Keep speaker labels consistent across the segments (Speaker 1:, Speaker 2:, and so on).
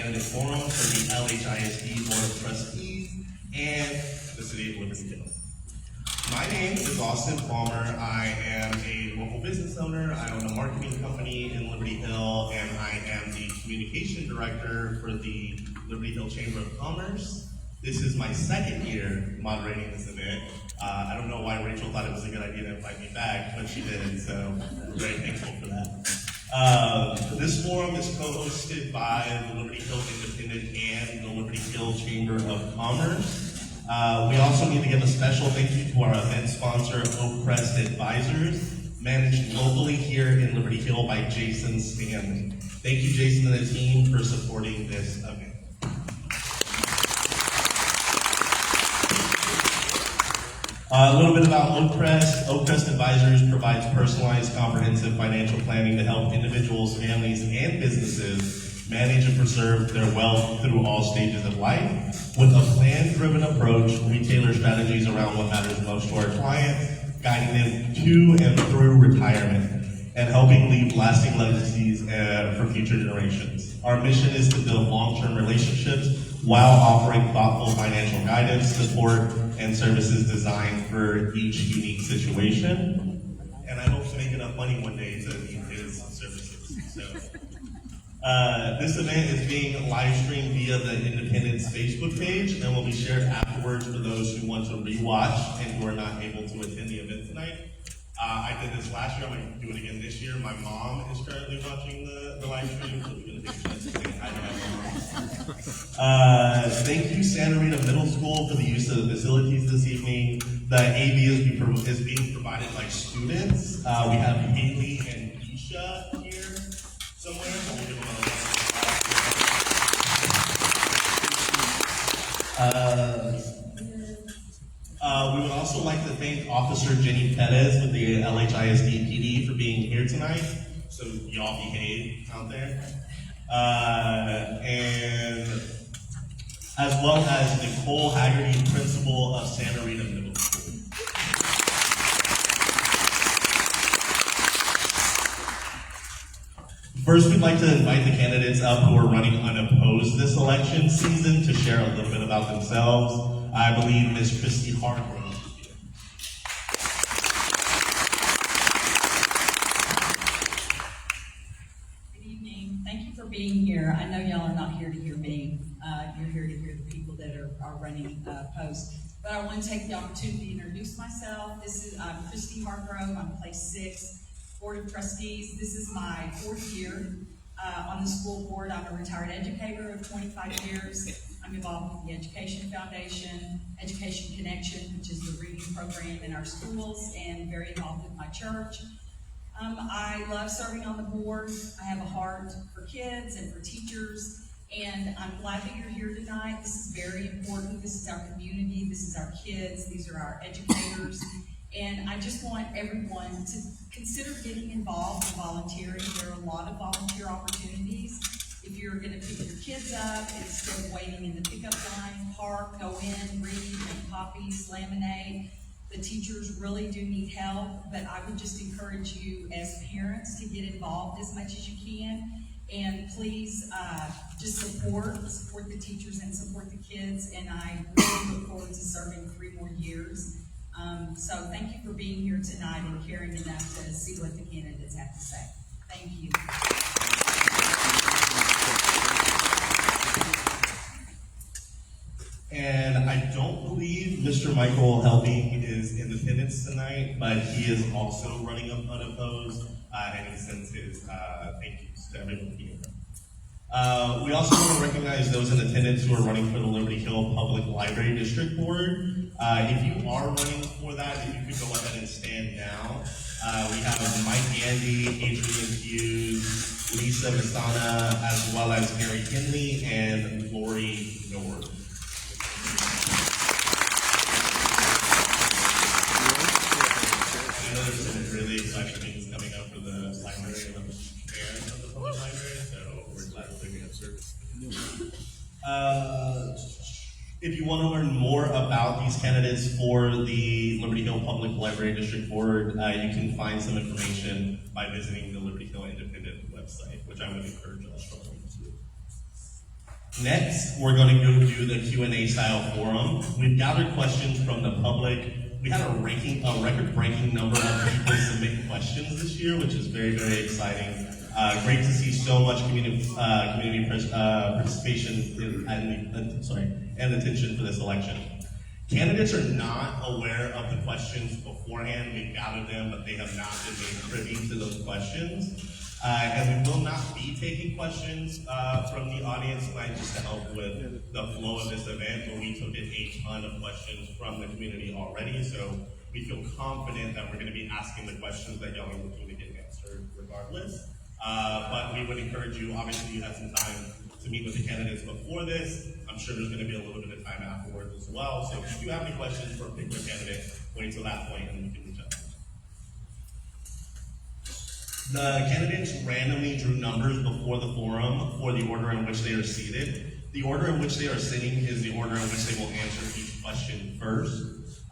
Speaker 1: candidate forum for the LHISD Board of Trustees and the City of Liberty Hill. My name is Austin Palmer. I am a local business owner. I own a marketing company in Liberty Hill, and I am the communication director for the Liberty Hill Chamber of Commerce. This is my second year moderating this event. I don't know why Rachel thought it was a good idea to invite me back, but she did, so I'm very thankful for that. This forum is co-hosted by the Liberty Hill Independent and the Liberty Hill Chamber of Commerce. We also need to give a special thank you to our event sponsor, Oak Crest Advisors, managed locally here in Liberty Hill by Jason Stanley. Thank you, Jason and the team, for supporting this event. A little bit about Oak Crest. Oak Crest Advisors provides personalized, comprehensive financial planning to help individuals, families, and businesses manage and preserve their wealth through all stages of life. With a plan-driven approach, we tailor strategies around what matters most to our clients, guiding them to and through retirement, and helping leave lasting legacies for future generations. Our mission is to build long-term relationships while offering thoughtful financial guidance, support, and services designed for each unique situation. And I hope to make enough money one day to need his services. So, this event is being live streamed via the Independence Facebook page and will be shared afterwards for those who want to rewatch and who are not able to attend the event tonight. I did this last year. I'm going to do it again this year. My mom is currently watching the live stream, so we're going to take a chance to say hi to my mom. Thank you, Santa Rita Middle School, for the use of the facilities this evening. The AV is being provided by students. We have Haley and Isha here somewhere. So we'll give them we would also like to thank Officer Jenny Perez with the LHISD PD for being here tonight. So y'all behave out there. And as well as Nicole Haggerty, principal of Santa Rita Middle School. First, we'd like to invite the candidates up who are running unopposed this election season to share a little bit about themselves. I believe Ms. Christy Hargrove is here.
Speaker 2: Good evening. Thank you for being here. I know y'all are not here to hear me. You're here to hear the people that are running opposed. But I want to take the opportunity to introduce myself. I'm Christy Hargrove. I'm Place 6, Board of Trustees. This is my 4th year on the school board. I'm a retired educator of 25 years. I'm involved with the Education Foundation, Education Connection, which is the reading program in our schools, and very involved with my church. I love serving on the board. I have a heart for kids and for teachers, and I'm glad that you're here tonight. This is very important. This is our community. This is our kids. These are our educators. And I just want everyone to consider getting involved and volunteering. There are a lot of volunteer opportunities. If you're going to pick your kids up instead of waiting in the pickup line, park, go in, read, make copies, laminate. The teachers really do need help, but I would just encourage you as parents to get involved as much as you can. And please just support the teachers and support the kids. And I really look forward to serving 3 more years. So thank you for being here tonight and caring enough to see what the candidates have to say. Thank you.
Speaker 1: And I don't believe Mr. Michael Helbing is Independence tonight, but he is also running unopposed, and he sends his thank yous to everyone here. We also want to recognize those in attendance who are running for the Liberty Hill Public Library District Board. If you are running for that, if you could go ahead and stand now. We have Mike Andy, Adrian Hughes, Lisa Masana, as well as Gary Kinley and Lori Nord. I know there's some really exciting things coming up for the library and the fair of the public library, so we're glad we're picking up service. If you want to learn more about these candidates for the Liberty Hill Public Library District Board, you can find some information by visiting the Liberty Hill Independent website, which I would encourage us strongly to do. Next, we're going to go do the Q&A style forum. We've gathered questions from the public. We had a record-breaking number of people submit questions this year, which is very, very exciting. Great to see so much community participation and attention for this election. Candidates are not aware of the questions beforehand. We've gathered them, but they have not been made privy to those questions. And we will not be taking questions from the audience tonight just to help with the flow of this event, but we took in a ton of questions from the community already, so we feel confident that we're going to be asking the questions that y'all are looking to get answered regardless. But we would encourage you, obviously you had some time to meet with the candidates before this. I'm sure there's going to be a little bit of time afterwards as well, so if you do have any questions for a particular candidate, wait till that point and we can reach out. The candidates randomly drew numbers before the forum for the order in which they are seated. The order in which they are sitting is the order in which they will answer each question first.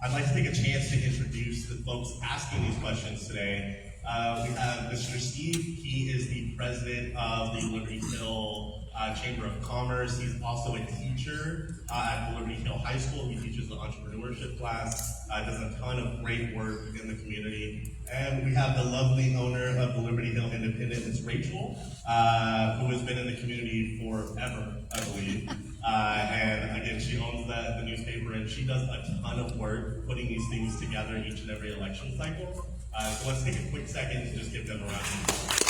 Speaker 1: I'd like to take a chance to introduce the folks asking these questions today. We have Mr. Steve. He is the president of the Liberty Hill Chamber of Commerce. He's also a teacher at the Liberty Hill High School. He teaches the entrepreneurship class, does a ton of great work in the community. And we have the lovely owner of the Liberty Hill Independent, Ms. Rachel, who has been in the community forever, I believe. And again, she owns the newspaper, and she does a ton of work putting these things together each and every election cycle. So let's take a quick second to just give them a round of applause.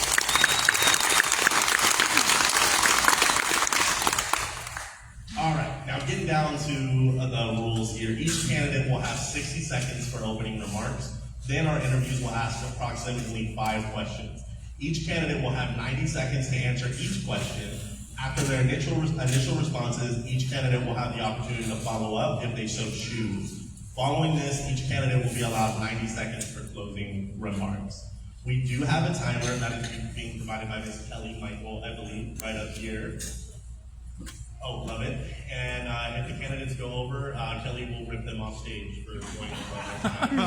Speaker 1: All right, now getting down to the rules here. Each candidate will have 60 seconds for opening remarks. Then our interviews will ask approximately 5 questions. Each candidate will have 90 seconds to answer each question. After their initial responses, each candidate will have the opportunity to follow up if they so choose. Following this, each candidate will be allowed 90 seconds for closing remarks. We do have a timer that is being provided by Ms. Kelly Michael, I believe, right up here. Oh, love it. And if the candidates go over, Kelly will rip them off stage for going over all their time.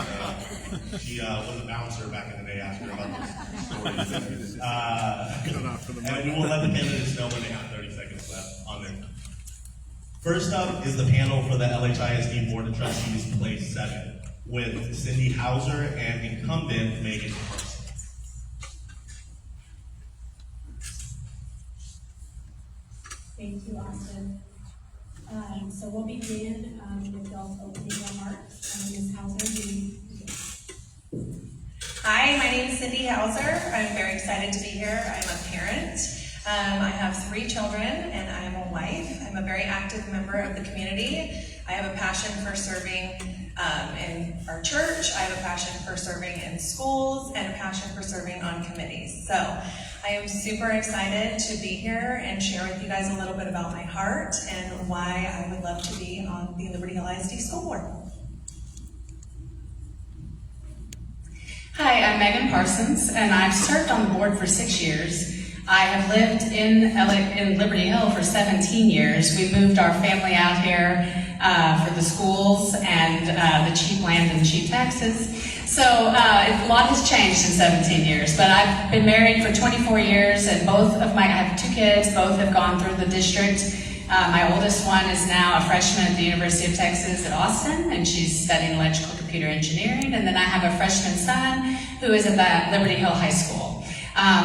Speaker 1: She was a bouncer back in the day, asked her about those stories. And we will let the candidates know when they have 30 seconds left on their time. First up is the panel for the LHISD Board of Trustees, place 7, with Cindy Hauser and incumbent Megan Parsons.
Speaker 3: Thank you, Austin. So we'll begin with y'all's opening remarks. Ms. Hauser,
Speaker 4: Hi, my name is Cindy Hauser. I'm very excited to be here. I'm a parent. I have 3 children and I'm a wife. I'm a very active member of the community. I have a passion for serving in our church. I have a passion for serving in schools and a passion for serving on committees. So I am super excited to be here and share with you guys a little bit about my heart and why I would love to be on the Liberty Hill ISD School Board.
Speaker 5: Hi, I'm Megan Parsons, and I've served on the board for 6 years. I have lived in Liberty Hill for 17 years. We moved our family out here for the schools and the cheap land and cheap taxes. So a lot has changed in 17 years, but I've been married for 24 years, and I have 2 kids, both have gone through the district. My oldest one is now a freshman at the University of Texas at Austin, and she's studying electrical computer engineering. And then I have a freshman son who is at the Liberty Hill High School.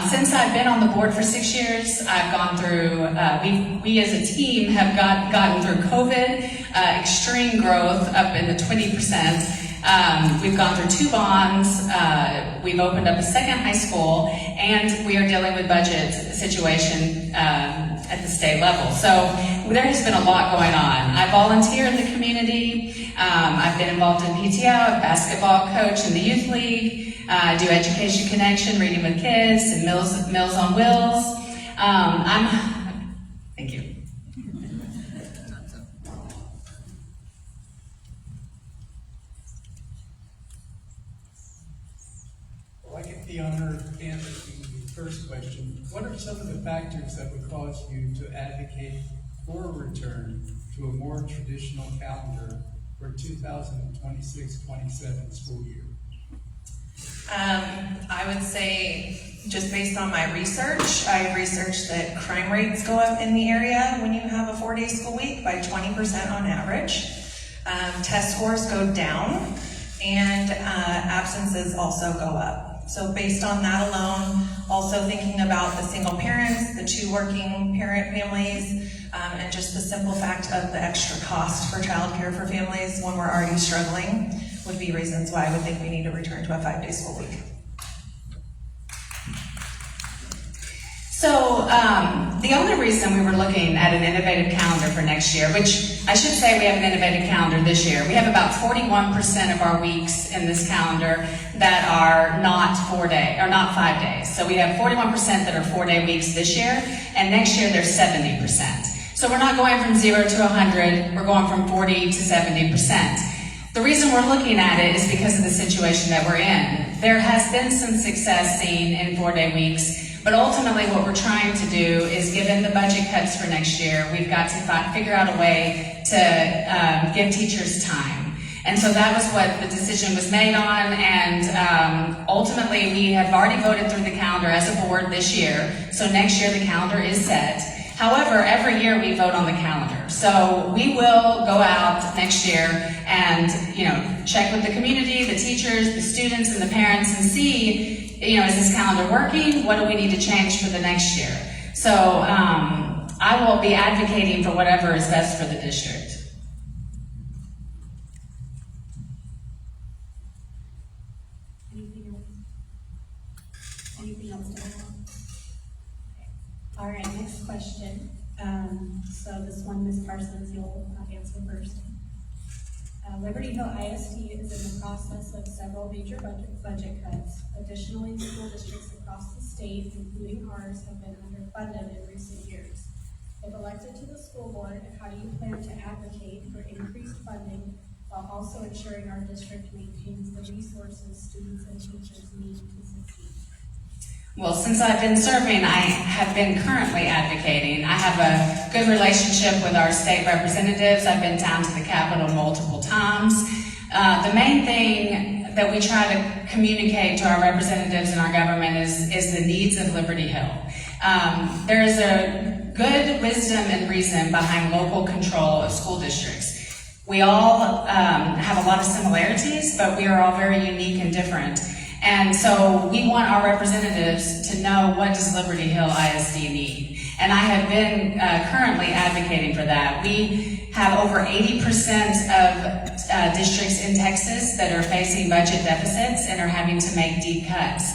Speaker 5: Since I've been on the board for 6 years, I've gone through, we as a team have gotten through COVID, extreme growth up in the 20%. We've gone through 2 bonds, we've opened up a second high school, and we are dealing with budget situation at the state level. So there has been a lot going on. I volunteer in the community. I've been involved in PTO, basketball coach in the youth league. I do Education Connection, Reading with Kids, and Meals on Wheels. Thank you.
Speaker 6: Well, I get the honor of answering the first question. What are some of the factors that would cause you to advocate for a return to a more traditional calendar for 2026-27 school year?
Speaker 4: I would say, just based on my research, I've researched that crime rates go up in the area when you have a 4-day school week by 20% on average. Test scores go down, and absences also go up. So based on that alone, also thinking about the single parents, the 2 working parent families, and just the simple fact of the extra cost for childcare for families when we're already struggling would be reasons why I would think we need to return to a 5-day school week.
Speaker 5: So the only reason we were looking at an innovative calendar for next year, which I should say we have an innovative calendar this year. We have about 41% of our weeks in this calendar that are not 4-day, or not 5 days. So we have 41% that are 4-day weeks this year, and next year they're 70%. So we're not going from 0 to 100, we're going from 40 to 70%. The reason we're looking at it is because of the situation that we're in. There has been some success seen in 4-day weeks, but ultimately what we're trying to do is, given the budget cuts for next year, we've got to figure out a way to give teachers time. And so that was what the decision was made on, and ultimately we have already voted through the calendar as a board this year, so next year the calendar is set. However, every year we vote on the calendar. So we will go out next year and, check with the community, the teachers, the students, and the parents and see, is this calendar working? What do we need to change for the next year? So I will be advocating for whatever is best for the district.
Speaker 3: Anything else? Anything else to add? All right, next question. So this one, Ms. Parsons, you'll answer first. Liberty Hill ISD is in the process of several major budget cuts. Additionally, school districts across the state, including ours, have been underfunded in recent years. If elected to the school board, how do you plan to advocate for increased funding while also ensuring our district maintains the resources students and teachers need to succeed?
Speaker 5: Well, since I've been serving, I have been currently advocating. I have a good relationship with our state representatives. I've been down to the Capitol multiple times. The main thing that we try to communicate to our representatives in our government is the needs of Liberty Hill. There is a good wisdom and reason behind local control of school districts. We all have a lot of similarities, but we are all very unique and different. And so we want our representatives to know, what does Liberty Hill ISD need? And I have been currently advocating for that. We have over 80% of districts in Texas that are facing budget deficits and are having to make deep cuts.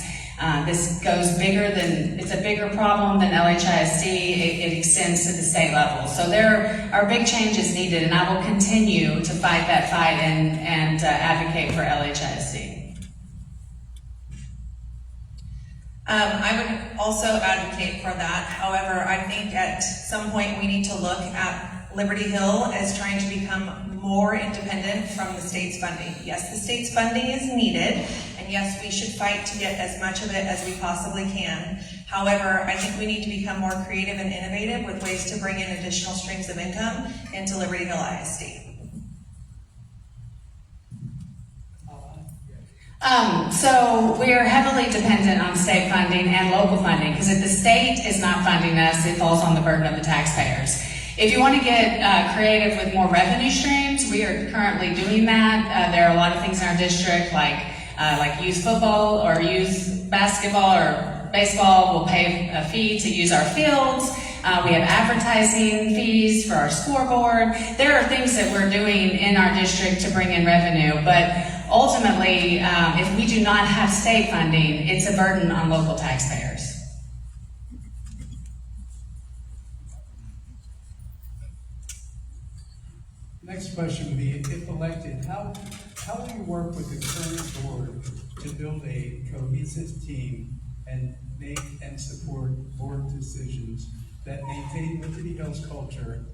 Speaker 5: This goes it's a bigger problem than LHISD. It extends to the state level. So there are big changes needed, and I will continue to fight that fight and advocate for LHISD.
Speaker 4: I would also advocate for that. However, I think at some point we need to look at Liberty Hill as trying to become more independent from the state's funding. Yes, the state's funding is needed, and yes, we should fight to get as much of it as we possibly can. However, I think we need to become more creative and innovative with ways to bring in additional streams of income into Liberty Hill ISD.
Speaker 5: So we are heavily dependent on state funding and local funding, because if the state is not funding us, it falls on the burden of the taxpayers. If you want to get creative with more revenue streams, we are currently doing that. There are a lot of things in our district, like youth football or youth basketball or baseball will pay a fee to use our fields. We have advertising fees for our scoreboard. There are things that we're doing in our district to bring in revenue, but ultimately, if we do not have state funding, it's a burden on local taxpayers.
Speaker 6: Next question would be, if elected, how will you work with the current board to build a cohesive team and make and support board decisions that maintain Liberty Hill's culture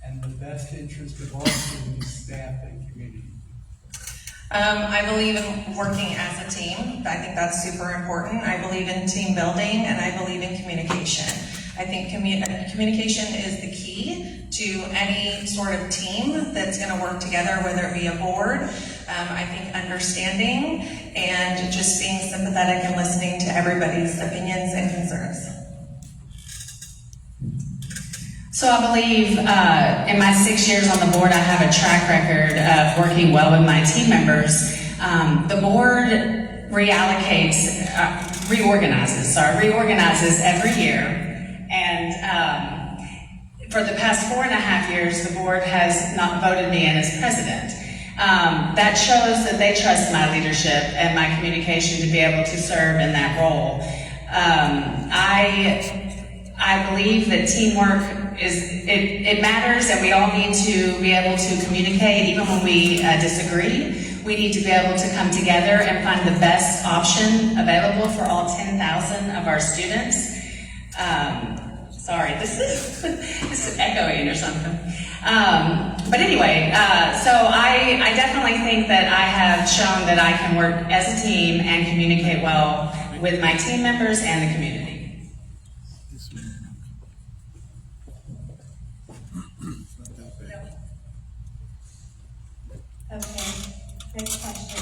Speaker 6: and the best interest of all students, staff, and community?
Speaker 4: I believe in working as a team. I think that's super important. I believe in team building, and I believe in communication. I think communication is the key to any sort of team that's going to work together, whether it be a board, I think understanding and just being sympathetic and listening to everybody's opinions and concerns.
Speaker 5: So I believe in my 6 years on the board, I have a track record of working well with my team members. The board reorganizes every year. And for the past 4.5 years, the board has not voted me in as president. That shows that they trust my leadership and my communication to be able to serve in that role. I believe that teamwork it matters, and we all need to be able to communicate even when we disagree. We need to be able to come together and find the best option available for all 10,000 of our students. Sorry, this is echoing or something. But anyway, so I definitely think that I have shown that I can work as a team and communicate well with my team members and the community.
Speaker 3: Okay, next question.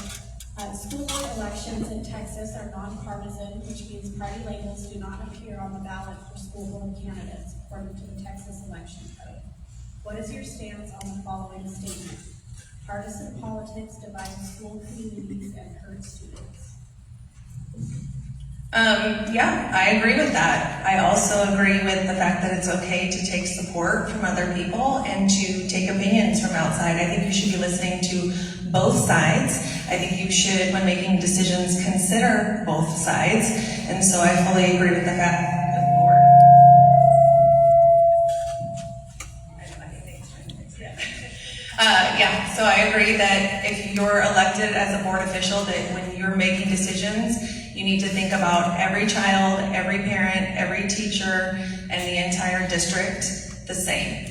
Speaker 3: School board elections in Texas are nonpartisan, which means party labels do not appear on the ballot for school board candidates, according to the Texas Election Code. What is your stance on the following statement? Partisan politics divides school communities and hurts students.
Speaker 4: Yeah, I agree with that. I also agree with the fact that it's okay to take support from other people and to take opinions from outside. I think you should be listening to both sides. I think you should, when making decisions, consider both sides. And so I fully agree with the fact that so I agree that if you're elected as a board official, that when you're making decisions, you need to think about every child, every parent, every teacher, and the entire district the same.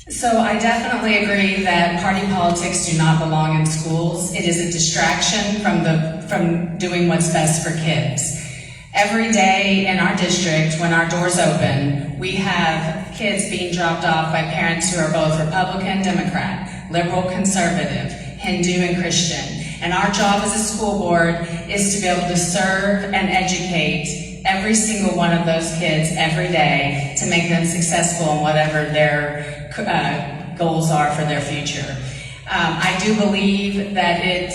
Speaker 5: So I definitely agree that party politics do not belong in schools. It is a distraction from doing what's best for kids. Every day in our district, when our doors open, we have kids being dropped off by parents who are both Republican, Democrat, liberal, conservative, Hindu, and Christian. And our job as a school board is to be able to serve and educate every single one of those kids every day to make them successful in whatever their goals are for their future. I do believe that it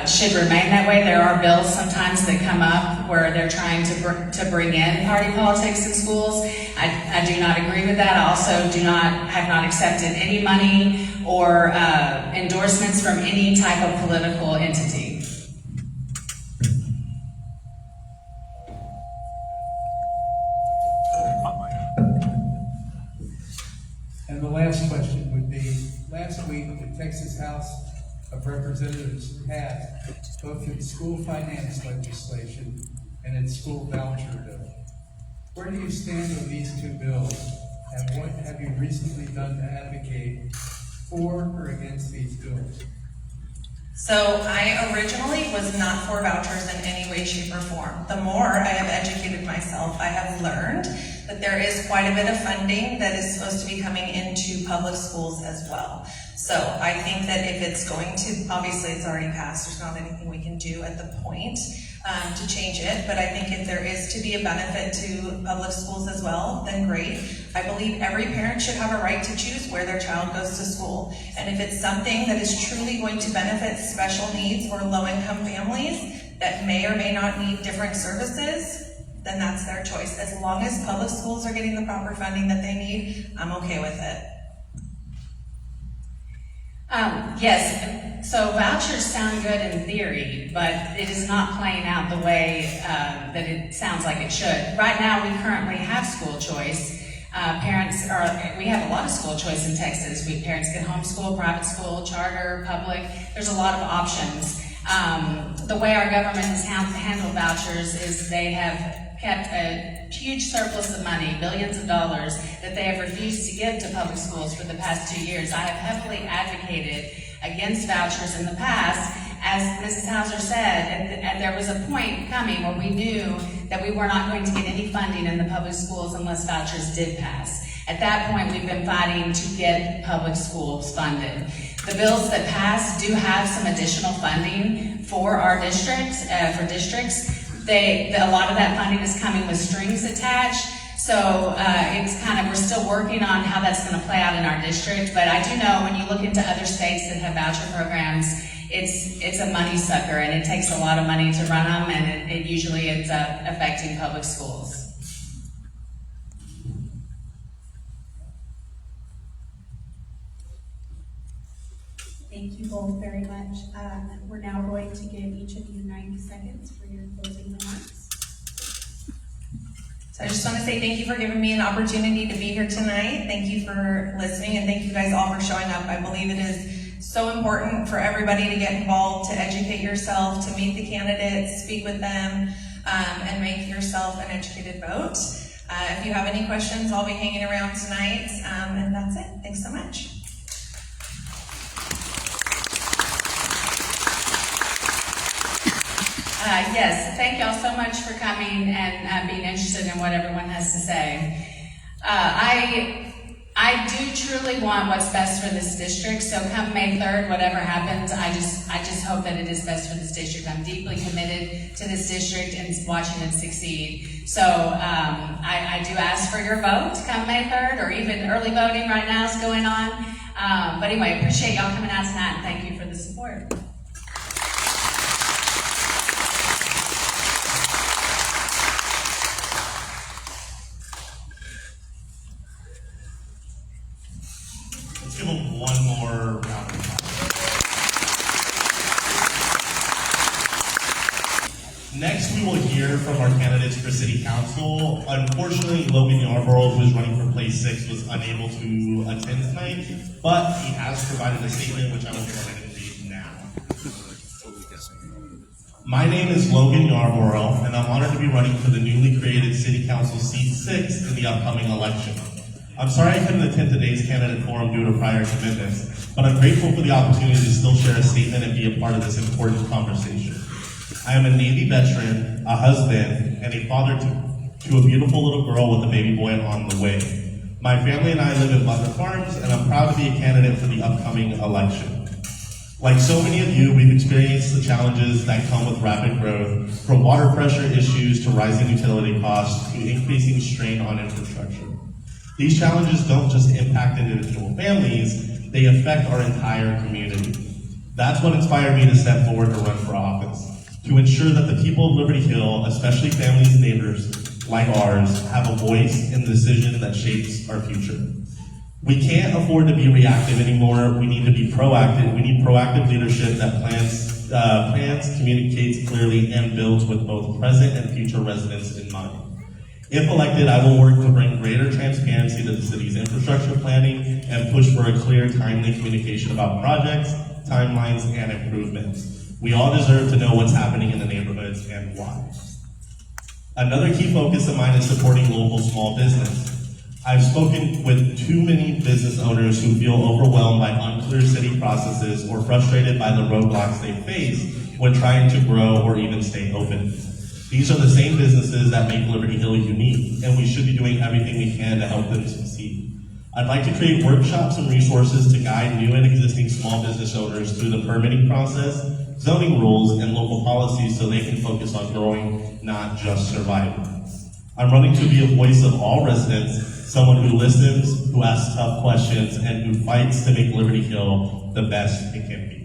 Speaker 5: should remain that way. There are bills sometimes that come up where they're trying to bring in party politics in schools. I do not agree with that. I also have not accepted any money or endorsements from any type of political entity.
Speaker 6: And the last question would be, last week, the Texas House of Representatives passed both its school finance legislation and its school voucher bill. Where do you stand on these two bills, and what have you recently done to advocate for or against these bills?
Speaker 4: So I originally was not for vouchers in any way, shape, or form. The more I have educated myself, I have learned that there is quite a bit of funding that is supposed to be coming into public schools as well. So I think that if it's going to, obviously it's already passed, there's not anything we can do at the point to change it, but I think if there is to be a benefit to public schools as well, then great. I believe every parent should have a right to choose where their child goes to school. And if it's something that is truly going to benefit special needs or low-income families that may or may not need different services, then that's their choice. As long as public schools are getting the proper funding that they need, I'm okay with it.
Speaker 5: Yes, so vouchers sound good in theory, but it is not playing out the way that it sounds like it should. Right now, we currently have school choice. We have a lot of school choice in Texas. Parents can homeschool, private school, charter, public. There's a lot of options. The way our government has handled vouchers is they have kept a huge surplus of money, billions of dollars, that they have refused to give to public schools for the past 2 years. I have heavily advocated against vouchers in the past. As Mrs. Hauser said, and there was a point coming where we knew that we were not going to get any funding in the public schools unless vouchers did pass. At that point, we've been fighting to get public schools funded. The bills that pass do have some additional funding for our districts, a lot of that funding is coming with strings attached. So it's kind of, we're still working on how that's going to play out in our district. But I do know when you look into other states that have voucher programs, it's a money sucker, and it takes a lot of money to run them, and it usually ends up affecting public schools.
Speaker 3: Thank you both very much. We're now going to give each of you 90 seconds for your closing remarks.
Speaker 4: So I just want to say thank you for giving me an opportunity to be here tonight. Thank you for listening, and thank you guys all for showing up. I believe it is so important for everybody to get involved, to educate yourself, to meet the candidates, speak with them, and make yourself an educated vote. If you have any questions, I'll be hanging around tonight, and that's it. Thanks so much.
Speaker 5: Yes, thank y'all so much for coming and being interested in what everyone has to say. I do truly want what's best for this district, so come May 3rd, whatever happens, I just hope that it is best for this district. I'm deeply committed to this district and watching it succeed. So I do ask for your vote come May 3rd, or even early voting right now is going on. But anyway, appreciate y'all coming out tonight, and thank you for the support.
Speaker 1: Let's give them one more round of applause. Next, we will hear from our candidates for City Council. Unfortunately, Logan Yarborough, who is running for place 6, was unable to attend tonight, but he has provided a statement, which I will go ahead and read now. My name is Logan Yarborough, and I'm honored to be running for the newly created City Council seat 6 in the upcoming election. I'm sorry I couldn't attend today's candidate forum due to prior commitments, but I'm grateful for the opportunity to still share a statement and be a part of this important conversation. I am a Navy veteran, a husband, and a father to a beautiful little girl with a baby boy on the way. My family and I live in Butler Farms, and I'm proud to be a candidate for the upcoming election. Like so many of you, we've experienced the challenges that come with rapid growth, from water pressure issues to rising utility costs to increasing strain on infrastructure. These challenges don't just impact individual families, they affect our entire community. That's what inspired me to step forward to run for office, to ensure that the people of Liberty Hill, especially families and neighbors like ours, have a voice in the decision that shapes our future. We can't afford to be reactive anymore. We need to be proactive. We need proactive leadership that plans, communicates clearly, and builds with both present and future residents in mind. If elected, I will work to bring greater transparency to the city's infrastructure planning and push for a clear, timely communication about projects, timelines, and improvements. We all deserve to know what's happening in the neighborhoods and why. Another key focus of mine is supporting local small business. I've spoken with too many business owners who feel overwhelmed by unclear city processes or frustrated by the roadblocks they face when trying to grow or even stay open. These are the same businesses that make Liberty Hill unique, and we should be doing everything we can to help them succeed. I'd like to create workshops and resources to guide new and existing small business owners through the permitting process, zoning rules, and local policies so they can focus on growing, not just surviving. I'm running to be a voice of all residents, someone who listens, who asks tough questions, and who fights to make Liberty Hill the best it can be.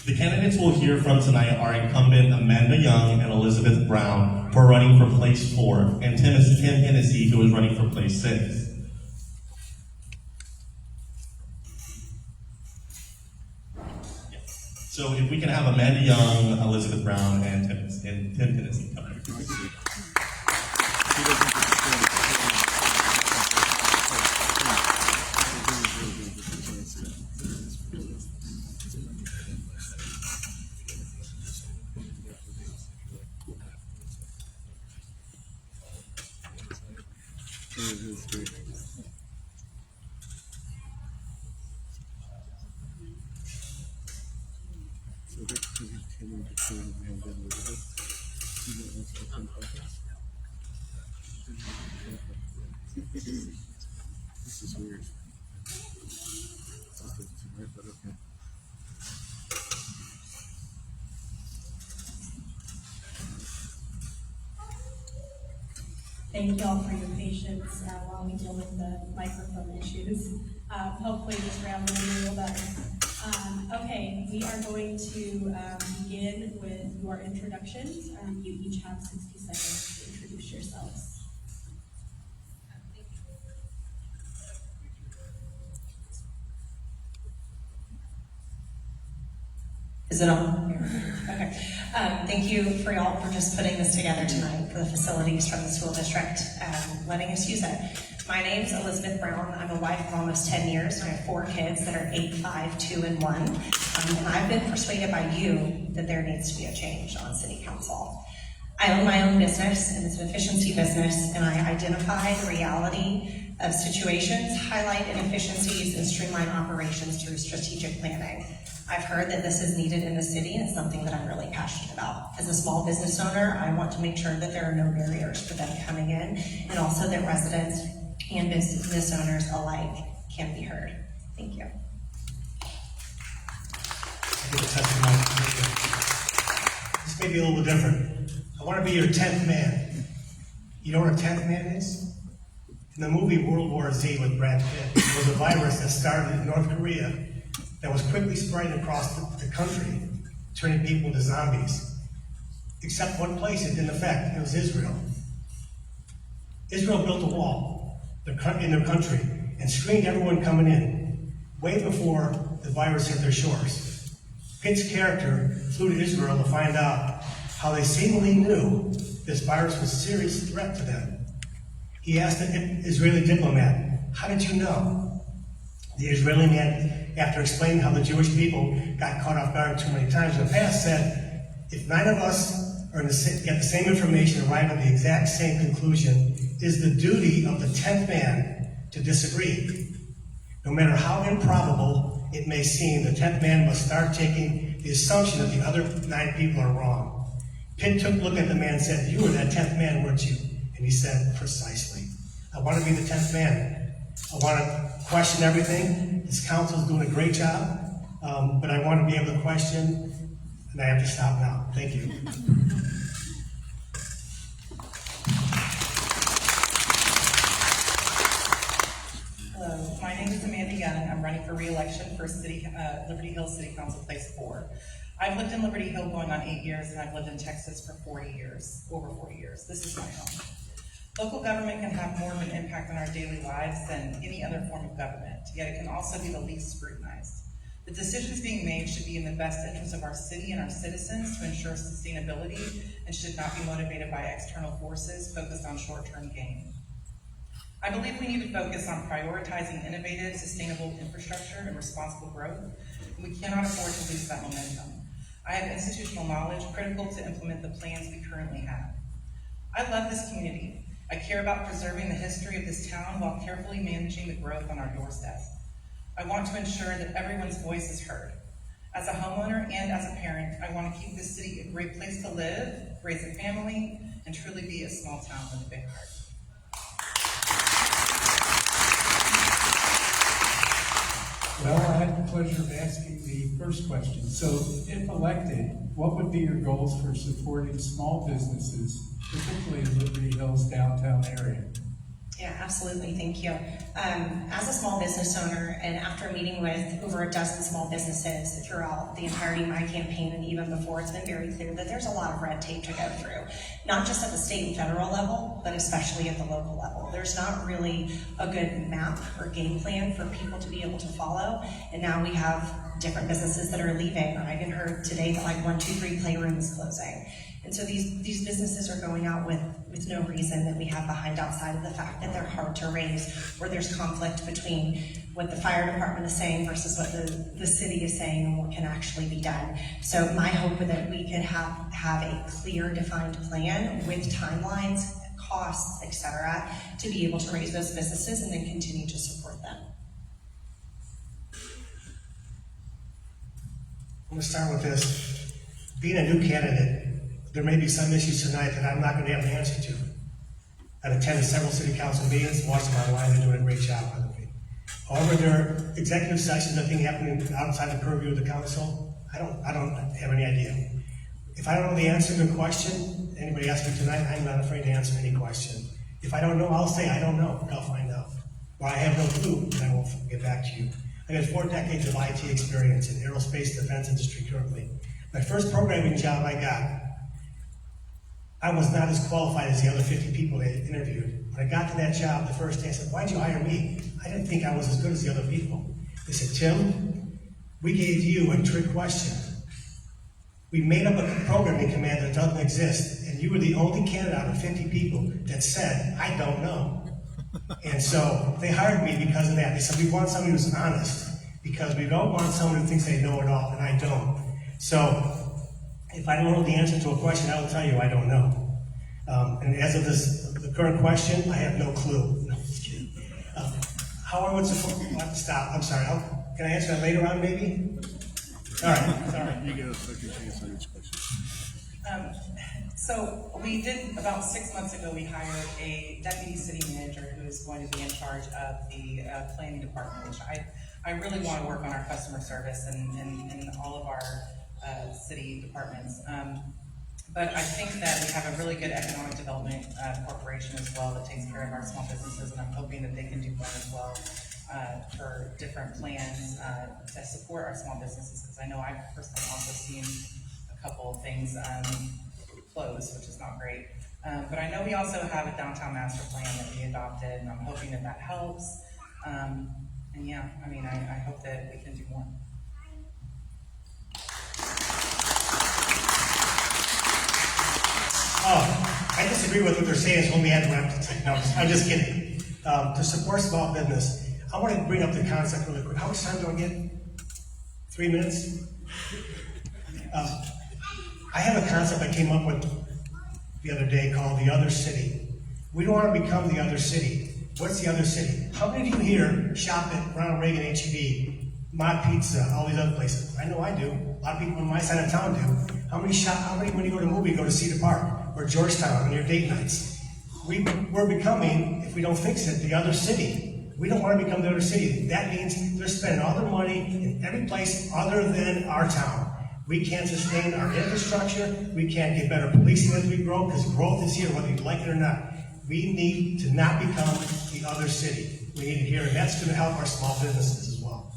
Speaker 1: The candidates we'll hear from tonight are incumbent Amanda Young and Elizabeth Brown, who are running for place 4, and Tim Hennessy, who is running for place 6. So if we can have Amanda Young, Elizabeth Brown, and Tim Hennessy come here.
Speaker 7: This is weird. But okay.
Speaker 3: Thank you all for your patience while we deal with the microphone issues. Hopefully this round will be a little better. Okay, we are going to begin with your introductions. You each have 60 seconds to introduce yourselves.
Speaker 4: Is it on? Okay. Thank you for y'all for just putting this together tonight for the facilities from the school district, letting us use it. My name's Elizabeth Brown. I'm a wife of almost 10 years, and I have 4 kids that are 8, 5, 2, and 1. And I've been persuaded by you that there needs to be a change on city council. I own my own business, and it's an efficiency business, and I identify the reality of situations, highlight inefficiencies, and streamline operations through strategic planning. I've heard that this is needed in the city, and it's something that I'm really passionate about. As a small business owner, I want to make sure that there are no barriers for them coming in, and also that residents and business owners alike can be heard. Thank you.
Speaker 8: Give a testimony. This may be a little bit different. I want to be your 10th man. You know what a 10th man is? In the movie World War Z with Brad Pitt, there was a virus that started in North Korea that was quickly spreading across the country, turning people into zombies. Except one place it didn't affect. It was Israel. Israel built a wall in their country and screened everyone coming in way before the virus hit their shores. Pitt's character flew to Israel to find out how they seemingly knew this virus was a serious threat to them. He asked an Israeli diplomat, "How did you know?" The Israeli man, after explaining how the Jewish people got caught off guard too many times in the past, said, "If 9 of us are get the same information and arrive at the exact same conclusion, it is the duty of the 10th man to disagree. No matter how improbable it may seem, the 10th man must start taking the assumption that the other 9 people are wrong." Pitt took a look at the man and said, "You were that 10th man, weren't you?" And he said, "Precisely. I want to be the 10th man. I want to question everything. This council is doing a great job, but I want to be able to question, and I have to stop now. Thank you."
Speaker 9: Hello, my name is Amanda Young. I'm running for re-election for Liberty Hill City Council Place 4. I've lived in Liberty Hill going on 8 years, and I've lived in Texas for 40 years, over 40 years. This is my home. Local government can have more of an impact on our daily lives than any other form of government, yet it can also be the least scrutinized. The decisions being made should be in the best interest of our city and our citizens to ensure sustainability and should not be motivated by external forces focused on short-term gain. I believe we need to focus on prioritizing innovative, sustainable infrastructure and responsible growth, and we cannot afford to lose that momentum. I have institutional knowledge critical to implement the plans we currently have. I love this community. I care about preserving the history of this town while carefully managing the growth on our doorstep. I want to ensure that everyone's voice is heard. As a homeowner and as a parent, I want to keep this city a great place to live, raise a family, and truly be a small town with a big heart.
Speaker 6: Well, I had the pleasure of asking the first question. So, if elected, what would be your goals for supporting small businesses, particularly in Liberty Hills downtown area?
Speaker 4: Yeah, absolutely, thank you. As a small business owner, and after meeting with over a dozen small businesses throughout the entirety of my campaign and even before, it's been very clear that there's a lot of red tape to go through. Not just at the state and federal level, but especially at the local level. There's not really a good map or game plan for people to be able to follow, and now we have different businesses that are leaving. I even heard today that like 123 Playroom is closing. And so these businesses are going out with no reason that we have behind outside of the fact that they're hard to raise, or there's conflict between what the fire department is saying versus what the city is saying and what can actually be done. So my hope is that we can have a clear, defined plan with timelines, costs, etc., to be able to raise those businesses and then continue to support them.
Speaker 8: I'm going to start with this. being a new candidate, there may be some issues tonight that I'm not going to have an answer to. I've attended several city council meetings, watched them online, they're doing a great job, by the way. However, there are executive sessions, nothing happening outside the purview of the council. I don't have any idea. If I don't know the answer to a question, anybody ask me tonight, I'm not afraid to answer any question. If I don't know, I'll say I don't know, I'll find out. Or I have no clue, and I will get back to you. I got 4 decades of IT experience in aerospace defense industry currently. My first programming job I got, I was not as qualified as the other 50 people they interviewed. When I got to that job the first day, I said, why'd you hire me? I didn't think I was as good as the other people. They said, Tim, we gave you a trick question. We made up a programming command that doesn't exist, and you were the only candidate out of 50 people that said, I don't know. And so they hired me because of that. They said, we want somebody who's honest, because we don't want someone who thinks they know it all, and I don't. So if I don't know the answer to a question, I will tell you I don't know. And as of the current question, I have no clue. No, just kidding. How I would support, stop, I'm sorry. Can I answer that later on, maybe? All right, sorry.
Speaker 7: You get a second chance on each question.
Speaker 9: So we did, about 6 months ago, we hired a deputy city manager who is going to be in charge of the planning department, which I really want to work on our customer service and all of our city departments. But I think that we have a really good economic development corporation as well that takes care of our small businesses, and I'm hoping that they can do that as well for different plans to support our small businesses, because I know I've personally also seen a couple of things close, which is not great. But I know we also have a downtown master plan that we adopted, and I'm hoping that that helps. And yeah, I mean, I hope that we can do more.
Speaker 8: Oh, I disagree with what they're saying, so let me interrupt. No, I'm just kidding. To support small business, I want to bring up the concept really quick. How much time do I get? 3 minutes? I have a concept I came up with the other day called the other city. We don't want to become the other city. What's the other city? How many of you here shop at Ronald Reagan, H-E-B, Mod Pizza, all these other places? I know I do. A lot of people on my side of town do. How many when you go to a movie, go to Cedar Park or Georgetown on your date nights? We're becoming, if we don't fix it, the other city. We don't want to become the other city. That means they're spending all their money in every place other than our town. We can't sustain our infrastructure. We can't get better policing as we grow, because growth is here, whether you like it or not. We need to not become the other city. We need to hear, and that's going to help our small businesses as well.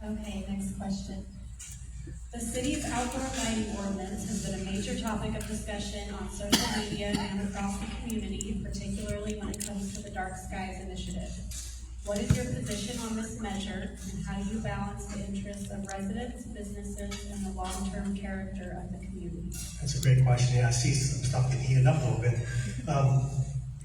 Speaker 3: Okay, next question. The city's outdoor lighting ordinance has been a major topic of discussion on social media and across the community, particularly when it comes to the Dark Skies Initiative. What is your position on this measure, and how do you balance the interests of residents, businesses, and the long-term character of the community?
Speaker 8: That's a great question. Yeah, I see some stuff getting heated up a little bit.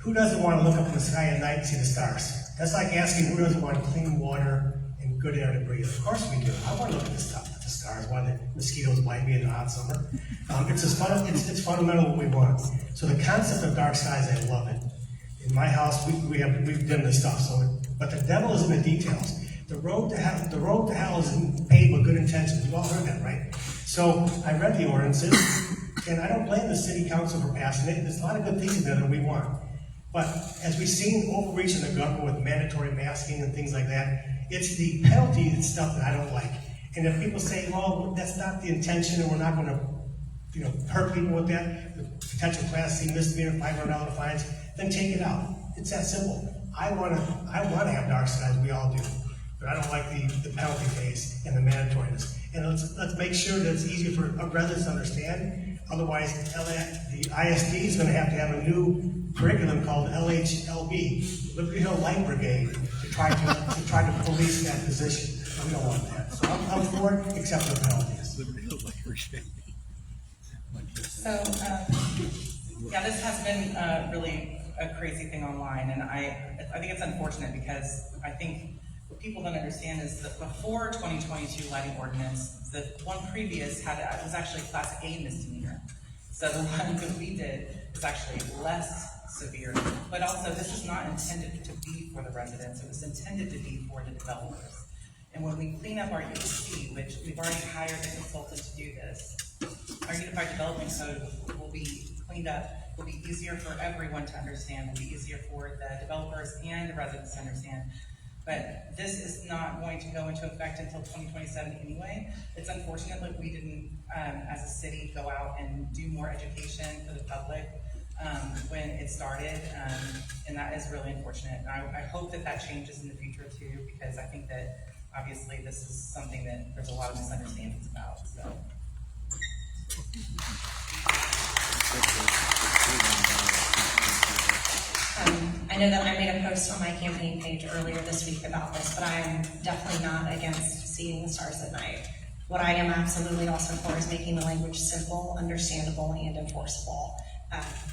Speaker 8: Who doesn't want to look up in the sky at night and see the stars? That's like asking who doesn't want clean water and good air to breathe. Of course we do. I want to look at the stuff, at the stars, why the mosquitoes bite me in the hot summer. It's fundamental what we want. So the concept of dark skies, I love it. In my house, we've done this stuff. But the devil is in the details. The road to hell is paved with good intentions. We've all heard that, right? So I read the ordinances, and I don't blame the city council for passing it. There's a lot of good things in there that we want. But as we've seen overreach in the government with mandatory masking and things like that, it's the penalty and stuff that I don't like. And if people say, well, that's not the intention, and we're not going to, hurt people with that, the potential Class C misdemeanor, $500 fines, then take it out. It's that simple. I want to have dark skies, we all do, but I don't like the penalty phase and the mandatoriness. And let's make sure that it's easier for residents to understand. Otherwise, the ISD is going to have a new curriculum called LHLB, Liberty Hill Light Brigade, to try to police that position. And we don't want that. So I'm for it, except for the penalties.
Speaker 9: So, yeah, this has been really a crazy thing online, and I think it's unfortunate, because I think what people don't understand is that before 2022 lighting ordinance, the one previous was actually Class A misdemeanor. So the one that we did is actually less severe. But also, this is not intended to be for the residents, it was intended to be for the developers. And when we clean up our USD, which we've already hired a consultant to do this, our Unified Development Code will be cleaned up, will be easier for everyone to understand, will be easier for the developers and the residents to understand. But this is not going to go into effect until 2027 anyway. It's unfortunate that we didn't, as a city, go out and do more education for the public when it started, and that is really unfortunate. I hope that that changes in the future too, because I think that obviously this is something that there's a lot of misunderstandings about, so.
Speaker 4: I know that I made a post on my campaign page earlier this week about this, but I am definitely not against seeing the stars at night. What I am absolutely also for is making the language simple, understandable, and enforceable.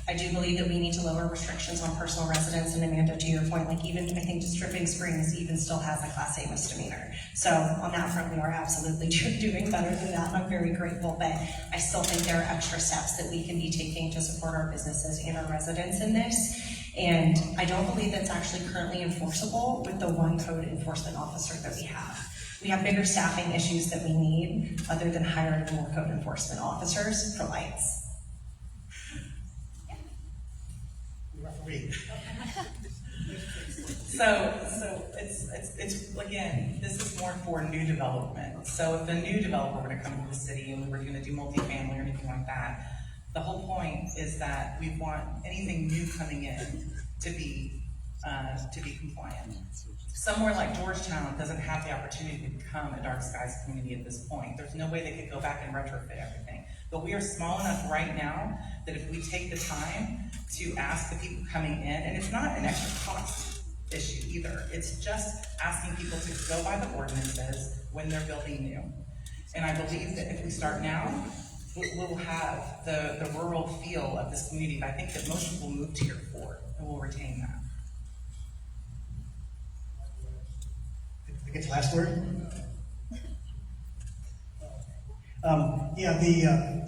Speaker 4: I do believe that we need to lower restrictions on personal residence, and Amanda, to your point, like even, I think just Dripping Springs even still has a Class A misdemeanor. So on that front, we are absolutely doing better than that, and I'm very grateful, but I still think there are extra steps that we can be taking to support our businesses and our residents in this. And I don't believe that's actually currently enforceable with the one code enforcement officer that we have. We have bigger staffing issues that we need other than hiring more code enforcement officers for lights.
Speaker 8: Referee.
Speaker 9: So it's again, this is more for new development. So if a new developer were to come into the city and we were gonna do multifamily or anything like that, the whole point is that we want anything new coming in to be compliant. Somewhere like Georgetown doesn't have the opportunity to become a dark skies community at this point. There's no way they could go back and retrofit everything. But we are small enough right now that if we take the time to ask the people coming in, and it's not an extra cost issue either, it's just asking people to go by the ordinances when they're building new. And I believe that if we start now, we'll have the rural feel of this community. But I think that most people moved here for it, and we'll retain that.
Speaker 8: I get the last word?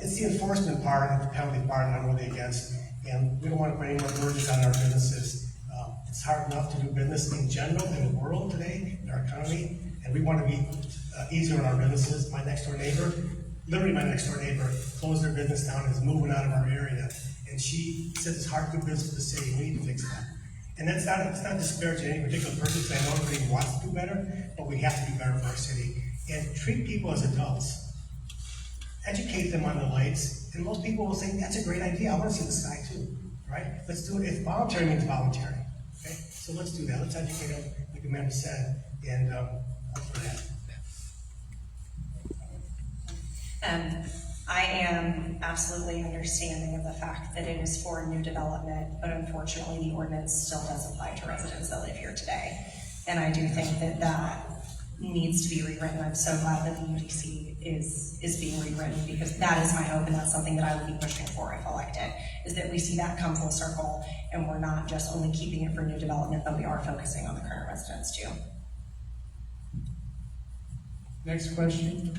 Speaker 8: It's the enforcement part and the penalty part that I'm really against. And we don't want to put any more burdens on our businesses. It's hard enough to do business in general in the world today, in our economy, and we want to be easier on our businesses. My next door neighbor, literally my next door neighbor, closed their business down and is moving out of our area. And she said it's hard to do business with the city. We need to fix that. And it's not disparaging any particular person, because I know everybody wants to do better, but we have to do better for our city. And treat people as adults. Educate them on the lights, and most people will say, that's a great idea, I want to see the sky too, right? Let's do it. If voluntary means voluntary, okay? So let's do that. Let's educate them, like Amanda said, and look for that.
Speaker 4: I am absolutely understanding of the fact that it is for new development, but unfortunately the ordinance still does apply to residents that live here today. And I do think that that needs to be rewritten. I'm so glad that the UDC is being rewritten, because that is my hope, and that's something that I will be pushing for if elected, is that we see that come full circle and we're not just only keeping it for new development, but we are focusing on the current residents too.
Speaker 6: Next question.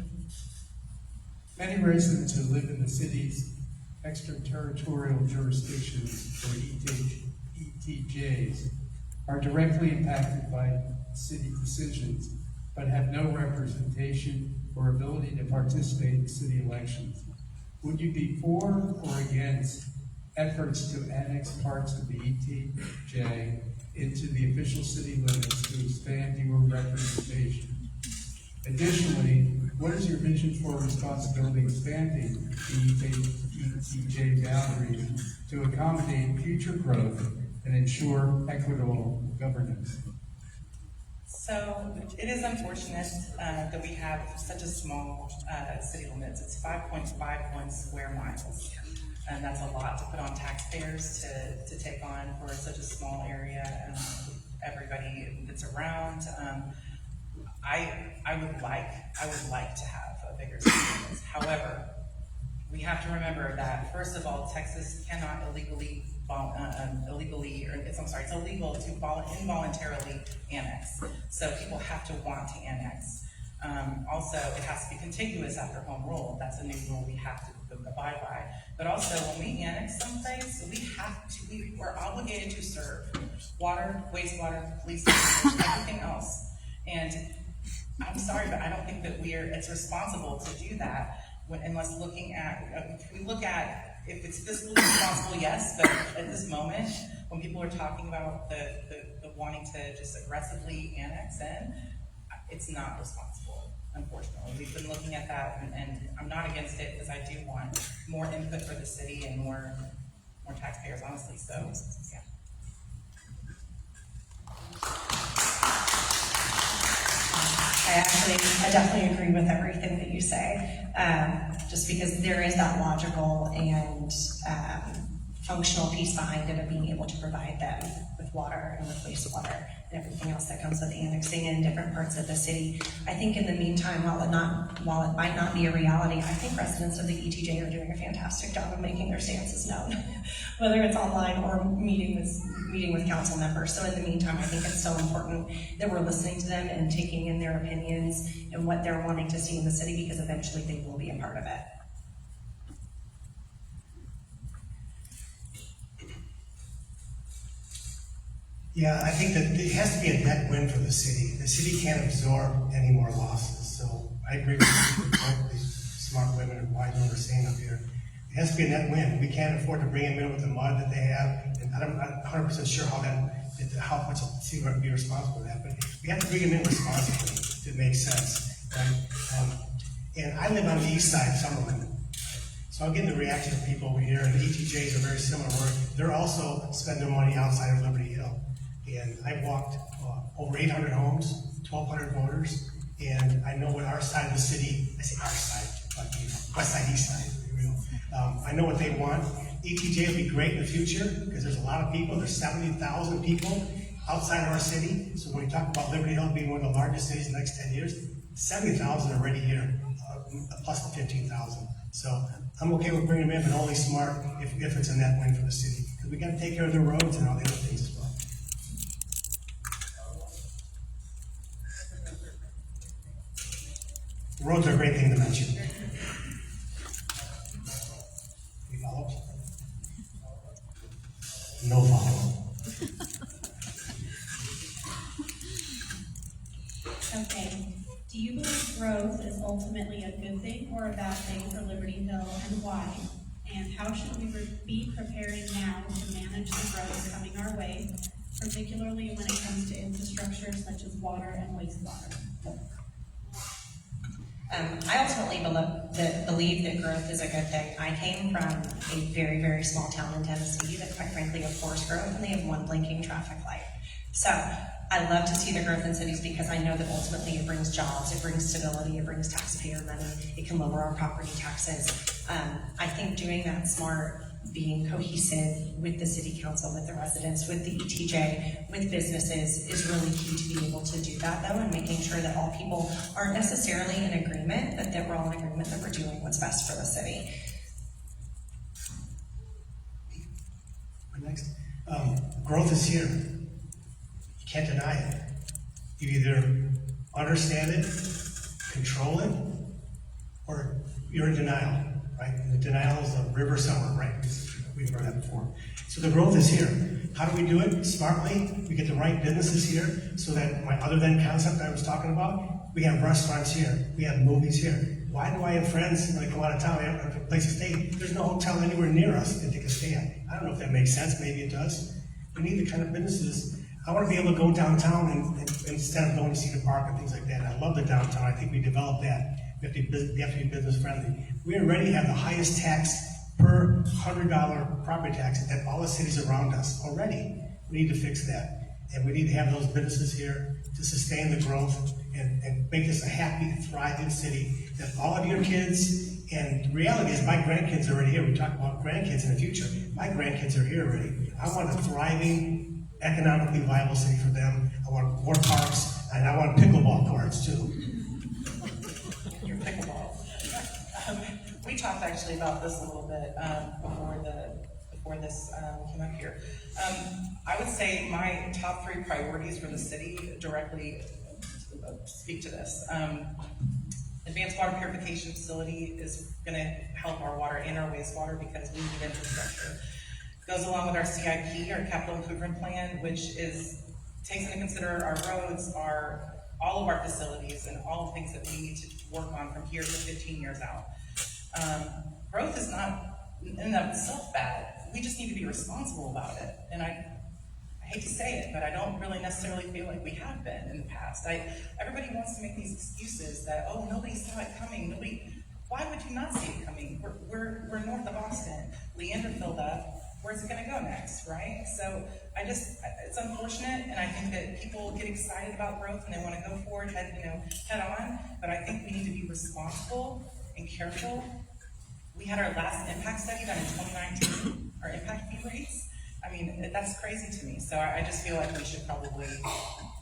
Speaker 6: Many residents who live in the city's extraterritorial jurisdictions, or ETJs, are directly impacted by city decisions, but have no representation or ability to participate in city elections. Would you be for or against efforts to annex parts of the ETJ into the official city limits to expand your representation? Additionally, what is your vision for responsibility expanding the ETJ boundaries to accommodate future growth and ensure equitable governance?
Speaker 9: So it is unfortunate that we have such a small city limits. It's 5.51 square miles. And that's a lot to put on taxpayers to take on for such a small area and everybody that's around. I would like to have a bigger city limits. However, we have to remember that, first of all, Texas cannot it's illegal to involuntarily annex. So people have to want to annex. Also, it has to be contiguous after home rule. That's a new rule we have to abide by. But also, when we annex someplace, we're obligated to serve water, wastewater, police, everything else. And I'm sorry, but I don't think that it's responsible to do that unless if it's fiscally responsible, yes, but at this moment, when people are talking about the wanting to just aggressively annex in, it's not responsible, unfortunately. We've been looking at that, and I'm not against it because I do want more input for the city and more taxpayers, honestly, so, yeah.
Speaker 10: I definitely agree with everything that you say, just because there is that logical and functional piece behind it of being able to provide them with water and with wastewater and everything else that comes with annexing in different parts of the city. I think in the meantime, while it might not be a reality, I think residents of the ETJ are doing a fantastic job of making their stances known, whether it's online or meeting with council members. So in the meantime, I think it's so important that we're listening to them and taking in their opinions and what they're wanting to see in the city, because eventually they will be a part of it.
Speaker 8: Yeah, I think that it has to be a net win for the city. The city can't absorb any more losses, so I agree with these smart women and wise women are saying up here. It has to be a net win. We can't afford to bring them in with the mud that they have, and I'm not 100% sure how much the city would be responsible for that, but we have to bring them in responsibly to make sense. Right? And I live on the east side of Summerlin, so I'm getting the reaction of people over here, and the ETJs are very similar, where they're also spending their money outside of Liberty Hill. And I've walked over 800 homes, 1,200 voters, and I know what our side of the city, I say our side, but west side, east side, I know what they want. ETJ will be great in the future, because there's a lot of people, there's 70,000 people outside of our city. So when we talk about Liberty Hill being one of the largest cities in the next 10 years, 70,000 are already here, plus the 15,000. So I'm okay with bringing them in, but only smart if it's a net win for the city. Because we got to take care of the roads and all the other things as well. Roads are a great thing to mention. You follow? No follow.
Speaker 3: Okay, do you believe growth is ultimately a good thing or a bad thing for Liberty Hill, and why? And how should we be preparing now to manage the growth coming our way, particularly when it comes to infrastructure such as water and wastewater?
Speaker 10: I ultimately believe that growth is a good thing. I came from a very, very small town in Tennessee that quite frankly abhors growth, and they have one blinking traffic light. So I love to see the growth in cities because I know that ultimately it brings jobs, it brings stability, it brings taxpayer money, it can lower our property taxes. I think doing that smart, being cohesive with the city council, with the residents, with the ETJ, with businesses is really key to be able to do that though, and making sure that all people aren't necessarily in agreement, but that we're all in agreement that we're doing what's best for the city.
Speaker 8: Next, growth is here. You can't deny it. You either understand it, control it, or you're in denial. Right? And the denial is a river somewhere, right? We've heard that before. So the growth is here. How do we do it? Smartly. We get the right businesses here so that my other than concept I was talking about, we have restaurants here. We have movies here. Why do I have friends when I go out of town, I have a place to stay? There's no hotel anywhere near us that they can stay at. I don't know if that makes sense. Maybe it does. We need the kind of businesses. I want to be able to go downtown and instead of going to Cedar Park and things like that. I love the downtown. I think we developed that. We have to be business friendly. We already have the highest tax per $100 property tax than all the cities around us already. We need to fix that. And we need to have those businesses here to sustain the growth and make this a happy, thriving city that all of your kids, and the reality is my grandkids are already here. We talk about grandkids in the future. My grandkids are here already. I want a thriving, economically viable city for them. I want more parks, and I want pickleball courts too.
Speaker 9: Your pickleball. We talked actually about this a little bit before this came up here. I would say my top 3 priorities for the city directly speak to this. advanced water purification facility is gonna help our water and our wastewater because we need infrastructure. Goes along with our CIP, our capital improvement plan, which takes into consider our roads, all of our facilities, and all the things that we need to work on from here to 15 years out. Growth is not in and of itself bad. We just need to be responsible about it. And I hate to say it, but I don't really necessarily feel like we have been in the past. Everybody wants to make these excuses that, oh, nobody saw it coming. Why would you not see it coming? We're north of Austin. Leander filled up. Where's it gonna go next, right? So it's unfortunate, and I think that people get excited about growth and they wanna go forward, head on, but I think we need to be responsible and careful. We had our last impact study done in 2019, our impact fee rates. I mean, that's crazy to me. So I just feel like we should probably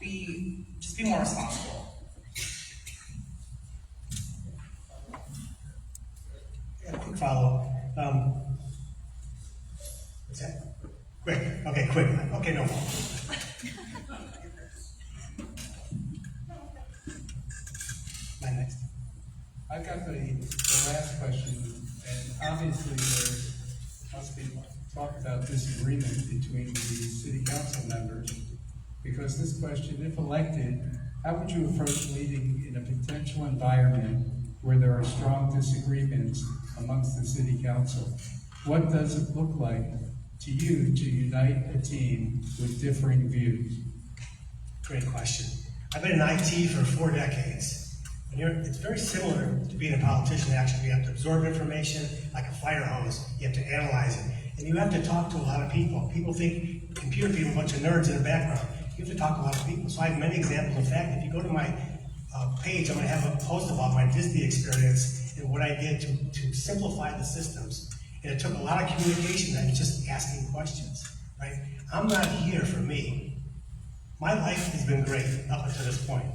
Speaker 9: be more responsible.
Speaker 8: Yeah, quick follow. What's that? Quick. Okay, quick. Okay, no more. My next.
Speaker 6: I got the last question, and obviously there must be talk about disagreement between the city council members, because this question, if elected, how would you approach leading in a potential environment where there are strong disagreements amongst the city council? What does it look like to you to unite a team with differing views?
Speaker 8: Great question. I've been in IT for 4 decades. And it's very similar to being a politician, actually. You have to absorb information like a fire hose. You have to analyze it. And you have to talk to a lot of people. People think computer people are a bunch of nerds in the background. You have to talk to a lot of people. So I have many examples. In fact, if you go to my page, I'm going to have a post about my ISD experience and what I did to simplify the systems. And it took a lot of communication and just asking questions, right? I'm not here for me. My life has been great up until this point,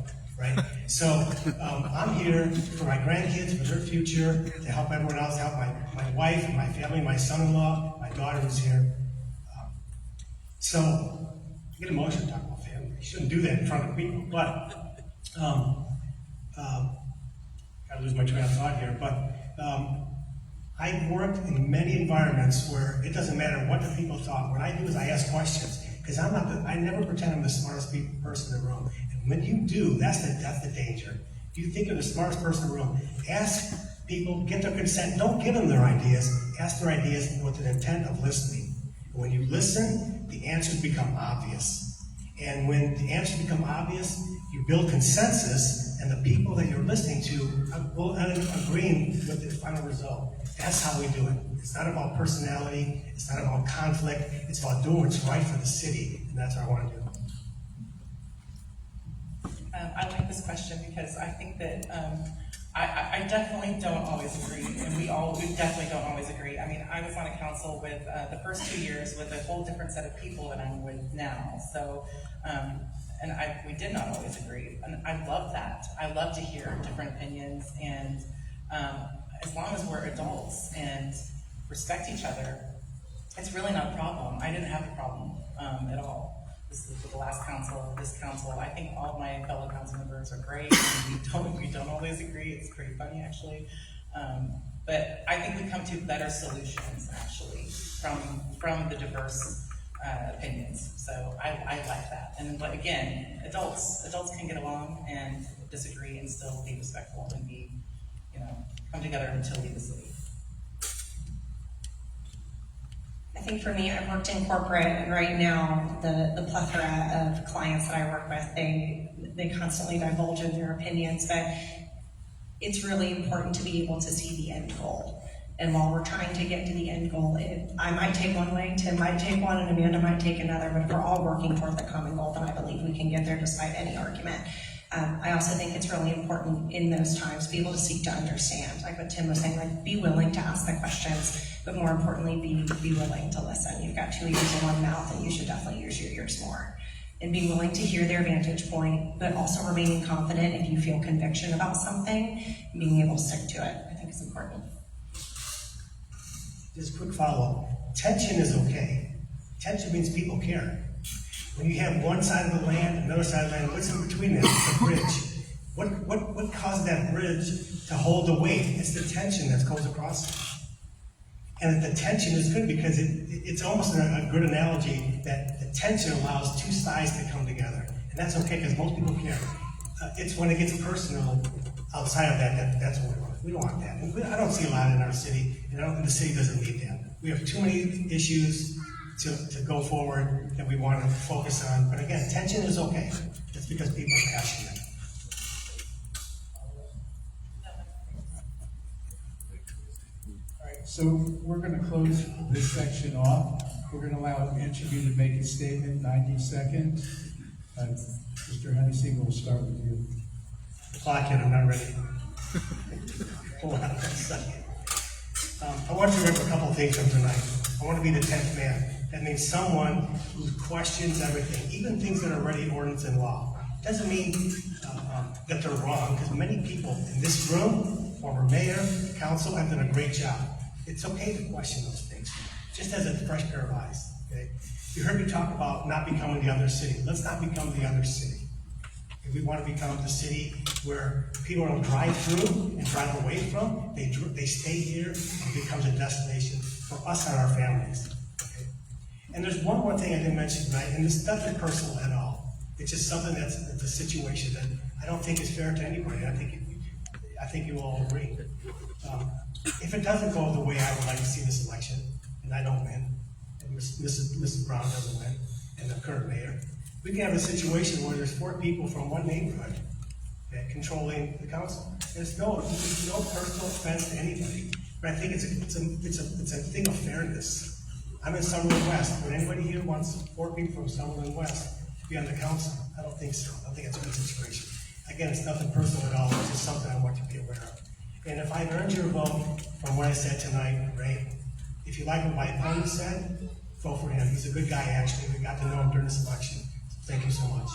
Speaker 8: right? So I'm here for my grandkids, for their future, to help everyone else, help my wife, my family, my son-in-law, my daughter who's here. So I get emotional talking about family. You shouldn't do that in front of people, but gotta lose my train of thought here, but I've worked in many environments where it doesn't matter what the people thought. What I do is I ask questions, because I never pretend I'm the smartest person in the room. And when you do, that's the danger. If you think you're the smartest person in the room, ask people, get their consent. Don't give them their ideas. Ask their ideas with an intent of listening. And when you listen, the answers become obvious. And when the answers become obvious, you build consensus, and the people that you're listening to will end up agreeing with the final result. That's how we do it. It's not about personality. It's not about conflict. It's about doing what's right for the city, and that's what I want to do.
Speaker 9: I like this question because I think that I definitely don't always agree, and we definitely don't always agree. I mean, I was on a council with the first 2 years with a whole different set of people than I'm with now. So, we did not always agree, and I love that. I love to hear different opinions, and as long as we're adults and respect each other, it's really not a problem. I didn't have a problem at all. This is the last council, this council. I think all of my fellow council members are great. And we don't always agree. It's pretty funny, actually. But I think we come to better solutions, actually, from the diverse opinions. So I like that. And but again, adults can get along and disagree and still be respectful and be, come together to lead the city.
Speaker 10: I think for me, I've worked in corporate, and right now, the plethora of clients that I work with, they constantly divulge in their opinions, but it's really important to be able to see the end goal. And while we're trying to get to the end goal, I might take one way, Tim might take one, and Amanda might take another, but if we're all working toward the common goal, then I believe we can get there despite any argument. I also think it's really important in those times to be able to seek to understand, like what Tim was saying, like be willing to ask the questions, but more importantly, be willing to listen. You've got 2 ears and 1 mouth, and you should definitely use your ears more. And be willing to hear their vantage point, but also remaining confident if you feel conviction about something, and being able to stick to it, I think is important.
Speaker 8: Just a quick follow-up. Tension is okay. Tension means people care. When you have one side of the land, another side of the land, what's in between them? It's a bridge. What causes that bridge to hold the weight? It's the tension that goes across it. And the tension is good because it's almost a good analogy that the tension allows two sides to come together. And that's okay because most people can't. It's when it gets personal outside of that's what we want. We don't want that. And I don't see a lot in our city, and the city doesn't need that. We have too many issues to go forward that we want to focus on. But again, tension is okay. It's because people are passionate.
Speaker 6: So we're going to close this section off. We're going to allow each of you to make a statement, 90 seconds. Mr. Hennessy, we'll start with you.
Speaker 8: The clock hit, I'm not ready. Hold on a second. I want you to remember a couple of things from tonight. I want to be the 10th man. That means someone who questions everything, even things that are already ordinance and law. Doesn't mean that they're wrong, because many people in this room, former mayor, council, have done a great job. It's okay to question those things, just as a fresh pair of eyes, okay? You heard me talk about not becoming the other city. Let's not become the other city. If we want to become the city where people don't drive through and drive away from, they stay here and it becomes a destination for us and our families, okay? And there's one more thing I didn't mention tonight, and this doesn't personal at all. It's just something that's a situation that I don't think is fair to anybody. I think you all agree. If it doesn't go the way I would like to see this election, and I don't win, and Mrs. Brown doesn't win, and the current mayor, we can have a situation where there's 4 people from one neighborhood controlling the council. There's no personal offense to anybody, but I think it's a thing of fairness. I'm in Summerlin West. Would anybody here wants 4 people from Summerlin West to be on the council? I don't think so. I think it's a good situation. Again, it's nothing personal at all. It's just something I want you to be aware of. And if I've earned your vote from what I said tonight, great. If you like what my opponent said, vote for him. He's a good guy, actually. We got to know him during this election. Thank you so much.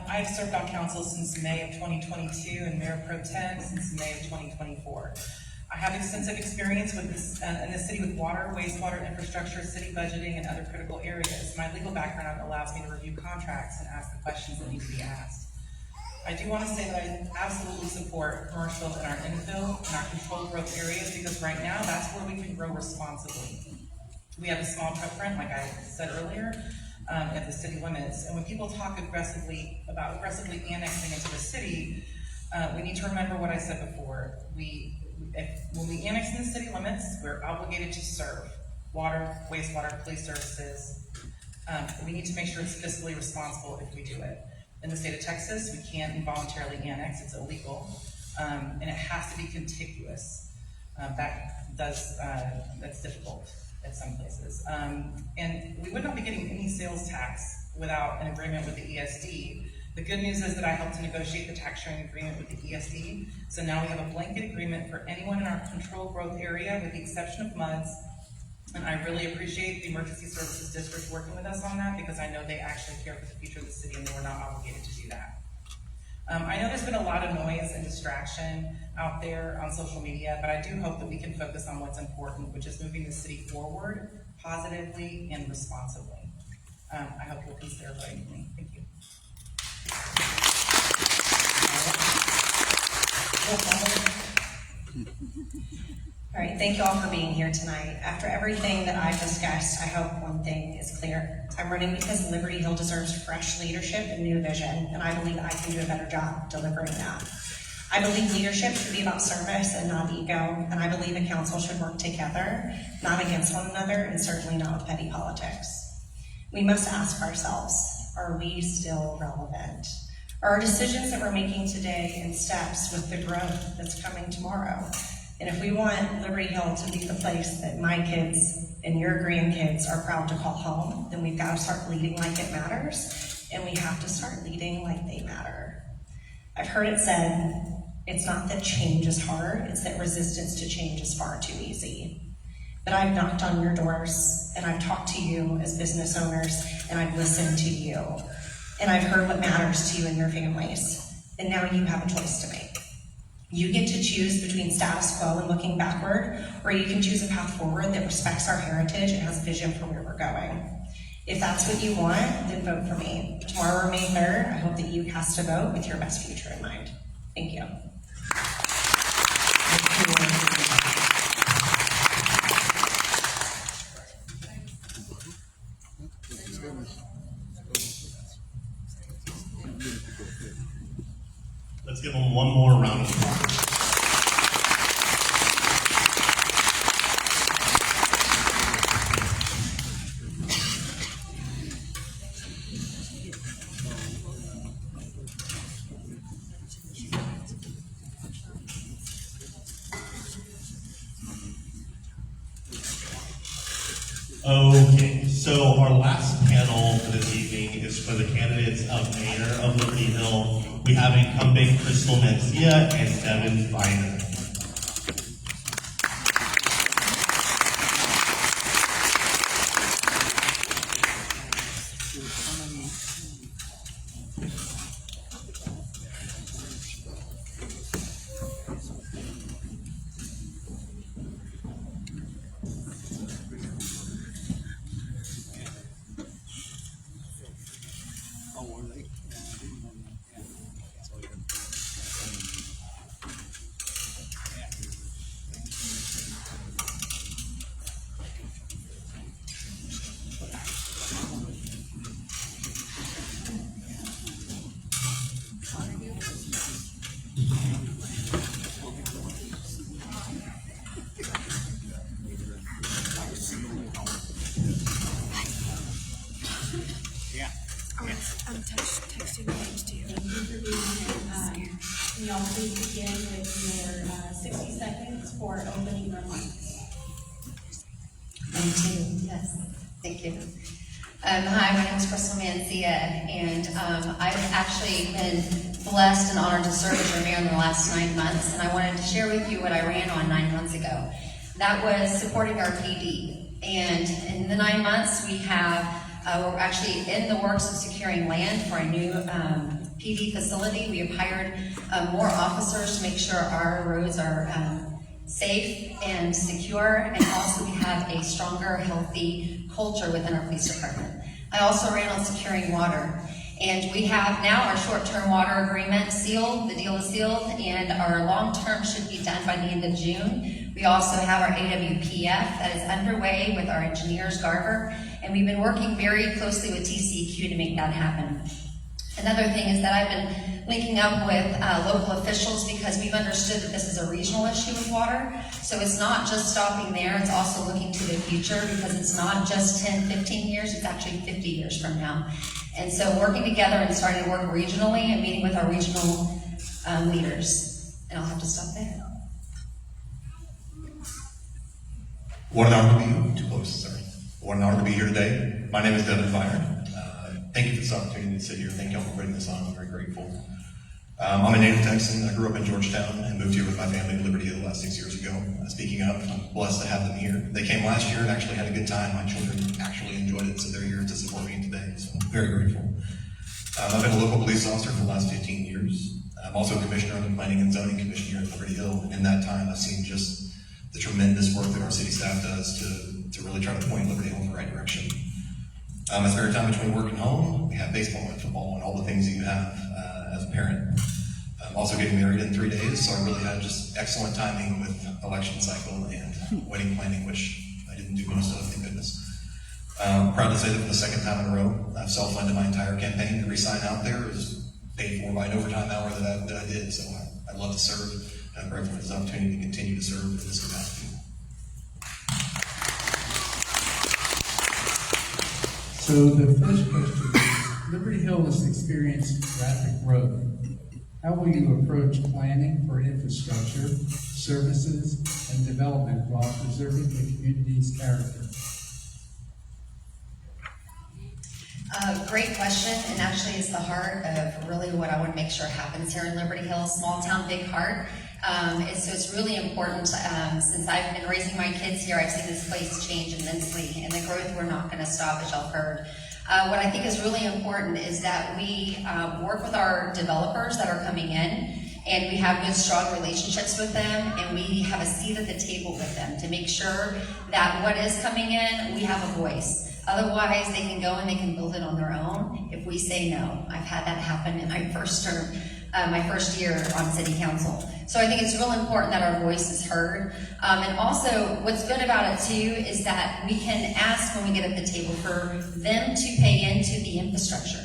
Speaker 9: I've served on council since May of 2022 and mayor pro tem since May of 2024. I have extensive experience with this, in the city with water, wastewater infrastructure, city budgeting, and other critical areas. My legal background allows me to review contracts and ask the questions that need to be asked. I do want to say that I absolutely support commercial in our infill and our controlled growth areas because right now that's where we can grow responsibly. We have a small footprint, like I said earlier, at the city limits. And when people talk aggressively about annexing into the city, we need to remember what I said before. When we annex in the city limits, we're obligated to serve water, wastewater, police services. We need to make sure it's fiscally responsible if we do it. In the state of Texas, we can't involuntarily annex, it's illegal, and it has to be contiguous. That's difficult at some places. And we would not be getting any sales tax without an agreement with the ISD. The good news is that I helped to negotiate the tax sharing agreement with the ISD, so now we have a blanket agreement for anyone in our control growth area with the exception of MUDs, and I really appreciate the Emergency Services District working with us on that because I know they actually care for the future of the city and they were not obligated to do that. I know there's been a lot of noise and distraction out there on social media, but I do hope that we can focus on what's important, which is moving the city forward positively and responsibly. I hope you'll consider voting for me. Thank you.
Speaker 10: All right, thank you all for being here tonight. After everything that I've discussed, I hope one thing is clear. I'm running because Liberty Hill deserves fresh leadership and new vision, and I believe I can do a better job delivering that. I believe leadership should be about service and not ego, and I believe a council should work together, not against one another, and certainly not with petty politics. We must ask ourselves, are we still relevant? Are our decisions that we're making today in steps with the growth that's coming tomorrow? And if we want Liberty Hill to be the place that my kids and your grandkids are proud to call home, then we've got to start leading like it matters, and we have to start leading like they matter. I've heard it said, it's not that change is hard, it's that resistance to change is far too easy. But I've knocked on your doors, and I've talked to you as business owners, and I've listened to you, and I've heard what matters to you and your families, and now you have a choice to make. You get to choose between status quo and looking backward, or you can choose a path forward that respects our heritage and has vision for where we're going. If that's what you want, then vote for me. Tomorrow, May 3rd, I hope that you cast a vote with your best future in mind. Thank you.
Speaker 1: Let's give them one more round of applause. Okay, so our last panel for this evening is for the candidates of Mayor of Liberty Hill. We have incumbent Crystal Mencia and Devin Viner.
Speaker 3: Can y'all please begin with your 60 seconds for opening remarks?
Speaker 11: Yes, thank you. Hi, my name is Crystal Mencia, and I've actually been blessed and honored to serve as your mayor in the last 9 months, and I wanted to share with you what I ran on 9 months ago. That was supporting our PD, and in the 9 months we have, we're actually in the works of securing land for a new PD facility. We have hired more officers to make sure our roads are safe and secure, and also we have a stronger, healthy culture within our police department. I also ran on securing water, and we have now our short-term water agreement sealed. The deal is sealed, and our long-term should be done by the end of June. We also have our AWPF that is underway with our engineers, Garver, and we've been working very closely with TCEQ to make that happen. Another thing is that I've been linking up with local officials because we've understood that this is a regional issue with water. So it's not just stopping there, it's also looking to the future, because it's not just 10, 15 years, it's actually 50 years from now. And so working together and starting to work regionally and meeting with our regional leaders. And I'll have to stop there.
Speaker 12: What an honor to be, too close, sorry. What an honor to be here today. My name is Devin Viner. Thank you for this opportunity to sit here. Thank you all for putting this on. I'm very grateful. I'm a native Texan. I grew up in Georgetown and moved here with my family to Liberty Hill 6 years ago. Speaking of, I'm blessed to have them here. They came last year and actually had a good time. My children actually enjoyed it, so they're here to support me today. So I'm very grateful. I've been a local police officer for the last 15 years. I'm also a commissioner on the Planning and Zoning Commission here at Liberty Hill. And in that time, I've seen just the tremendous work that our city staff does to really try to point Liberty Hill in the right direction. My spare time between work and home, we have baseball and football and all the things that you have as a parent. I'm also getting married in 3 days, so I really had just excellent timing with election cycle and wedding planning, which I didn't do most of, thank goodness. Proud to say that for the second time in a row, I've self-funded my entire campaign. Every sign out there is paid for by an overtime hour that I did, so I'd love to serve, and I'm grateful for this opportunity to continue to serve in this capacity.
Speaker 6: So the first question is, Liberty Hill has experienced rapid growth. How will you approach planning for infrastructure, services, and development while preserving the community's character?
Speaker 11: Great question, and actually it's the heart of really what I want to make sure happens here in Liberty Hill, small town, big heart. So it's really important, since I've been raising my kids here, I've seen this place change immensely, and the growth we're not going to stop, as y'all heard. What I think is really important is that we work with our developers that are coming in, and we have good, strong relationships with them, and we have a seat at the table with them to make sure that what is coming in, we have a voice. Otherwise, they can go and they can build it on their own if we say no. I've had that happen in my first term, my first year on city council. So I think it's real important that our voice is heard. And also, what's good about it too is that we can ask when we get at the table for them to pay into the infrastructure.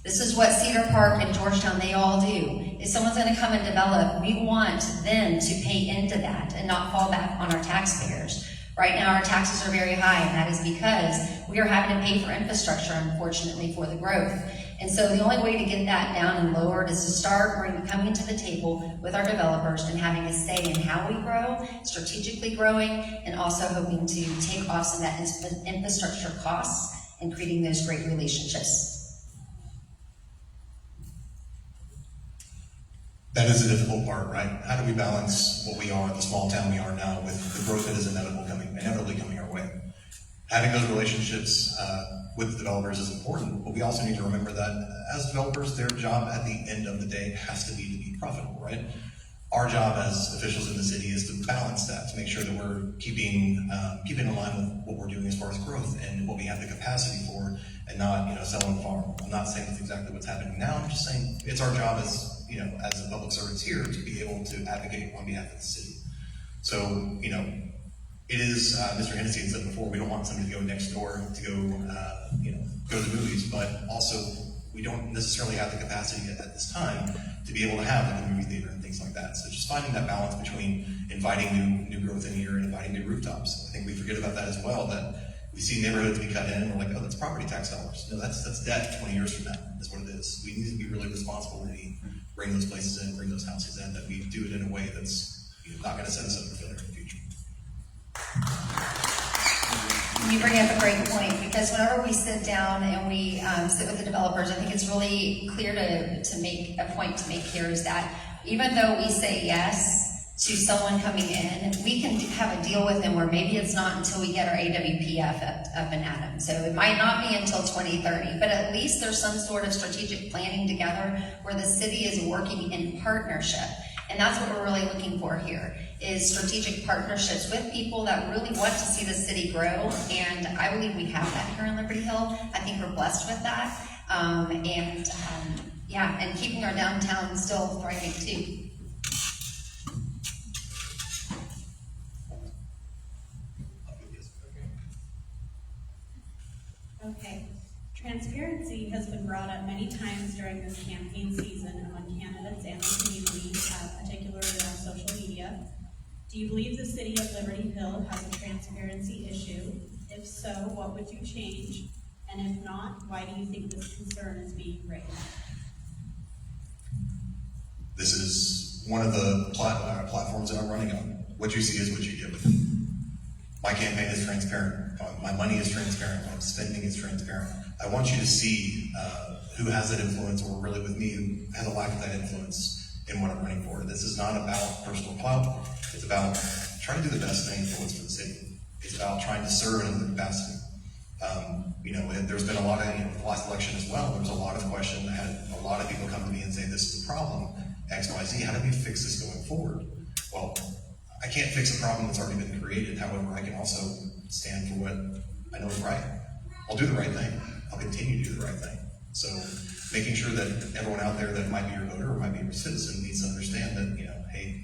Speaker 11: This is what Cedar Park and Georgetown, they all do. If someone's gonna come and develop, we want them to pay into that and not fall back on our taxpayers. Right now, our taxes are very high, and that is because we are having to pay for infrastructure, unfortunately, for the growth. And so the only way to get that down and lowered is to start coming to the table with our developers and having a say in how we grow, strategically growing, and also hoping to take off some of that infrastructure costs and creating those great relationships.
Speaker 12: That is the difficult part, right? How do we balance what we are, the small town we are now, with the growth that is inevitably coming our way? Having those relationships with the developers is important, but we also need to remember that as developers, their job at the end of the day has to be profitable, right? Our job as officials in the city is to balance that, to make sure that we're keeping in line with what we're doing as far as growth and what we have the capacity for, and not, selling the farm. I'm not saying that's exactly what's happening now. I'm just saying it's our job as the public servants here to be able to advocate on behalf of the city. So, it is, Mr. Hennessy had said before, we don't want somebody to go next door to go to the movies, but also we don't necessarily have the capacity at this time to be able to have like a movie theater and things like that. So just finding that balance between inviting new growth in here and inviting new rooftops. I think we forget about that as well, that we see neighborhoods be cut in and we're like, oh, that's property tax dollars. No, that's debt 20 years from now, is what it is. We need to be really responsible when we bring those places in, bring those houses in, that we do it in a way that's not going to set us up for failure in the future.
Speaker 11: You bring up a great point, because whenever we sit down and we sit with the developers, I think it's really clear to make a point to make here is that even though we say yes to someone coming in, we can have a deal with them where maybe it's not until we get our AWPF up and at them. So it might not be until 2030, but at least there's some sort of strategic planning together where the city is working in partnership. And that's what we're really looking for here, is strategic partnerships with people that really want to see the city grow. And I believe we have that here in Liberty Hill. I think we're blessed with that. And keeping our downtown still thriving too.
Speaker 3: Okay. Transparency has been brought up many times during this campaign season among candidates and the community, particularly on social media. Do you believe the city of Liberty Hill has a transparency issue? If so, what would you change? And if not, why do you think this concern is being raised?
Speaker 12: This is one of the platforms that I'm running on. What you see is what you get with it. My campaign is transparent. My money is transparent. My spending is transparent. I want you to see who has that influence, or really with me, who has a lack of that influence in what I'm running for. This is not about personal clout. It's about trying to do the best thing for what's for the city. It's about trying to serve in the capacity. There's been a lot of, the last election as well, there was a lot of questions. I had a lot of people come to me and say, this is a problem, X, Y, Z, how do we fix this going forward? Well, I can't fix a problem that's already been created. However, I can also stand for what I know is right. I'll do the right thing. I'll continue to do the right thing. So making sure that everyone out there that might be your voter or might be your citizen needs to understand that, hey,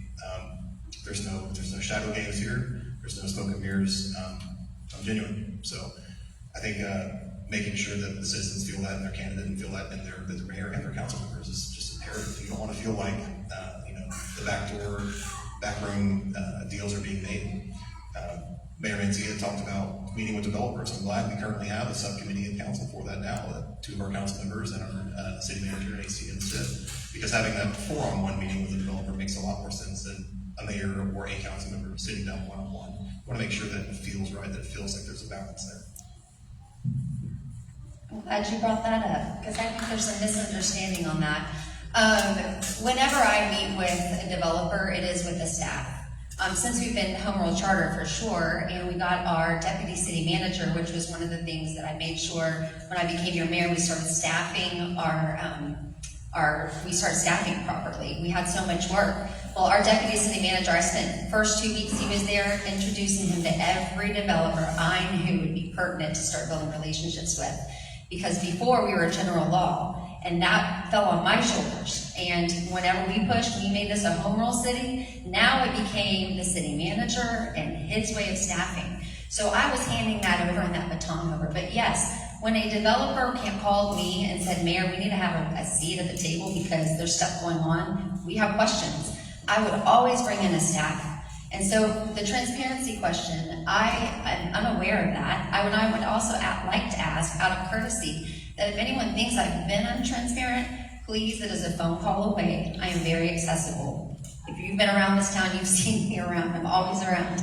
Speaker 12: there's no shadow games here. There's no smoke and mirrors. I'm genuine. So I think making sure that the citizens feel that in their candidate and feel that in their mayor and their council members is just imperative. You don't want to feel like, the backroom deals are being made. Mayor Mencia talked about meeting with developers. I'm glad we currently have a subcommittee in council for that now. 2 of our council members and our city manager and ACM sit. Because having that 4-on-1 meeting with a developer makes a lot more sense than a mayor or a council member sitting down 1-on-1. I want to make sure that it feels right, that it feels like there's a balance there.
Speaker 11: I'm glad you brought that up, because I think there's a misunderstanding on that. Whenever I meet with a developer, it is with the staff. Since we've been home rule charter for sure, and we got our deputy city manager, which was one of the things that I made sure when I became your mayor, we started staffing our we start staffing properly. We had so much work. Well, our deputy city manager, I spent the first 2 weeks he was there introducing him to every developer I knew would be pertinent to start building relationships with. Because before we were general law, and that fell on my shoulders. And whenever we pushed, we made this a home rule city, now it became the city manager and his way of staffing. So I was handing that over and that baton over. But yes, when a developer called me and said, Mayor, we need to have a seat at the table because there's stuff going on, we have questions, I would always bring in a staff. And so the transparency question, I'm unaware of that. I would also like to ask, out of courtesy, that if anyone thinks I've been untransparent, please, it is a phone call away. I am very accessible. If you've been around this town, you've seen me around. I'm always around.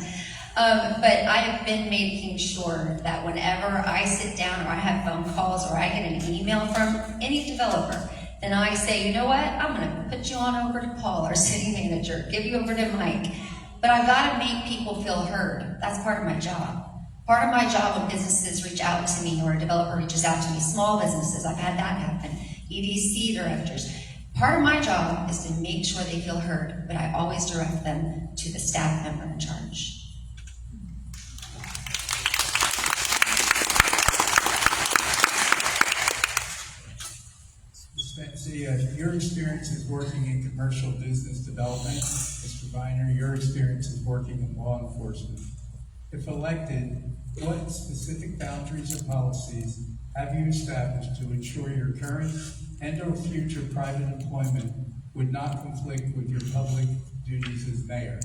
Speaker 11: But I have been making sure that whenever I sit down or I have phone calls or I get an email from any developer, then I say, you know what, I'm gonna put you on over to Paul, our city manager, give you over to Mike. But I've gotta make people feel heard. That's part of my job. Part of my job when businesses reach out to me or a developer reaches out to me, small businesses, I've had that happen, EDC directors. Part of my job is to make sure they feel heard, but I always direct them to the staff member in charge.
Speaker 6: Your experience is working in commercial business development. Mr. Viner, your experience is working in law enforcement. If elected, what specific boundaries or policies have you established to ensure your current and or future private employment would not conflict with your public duties as mayor?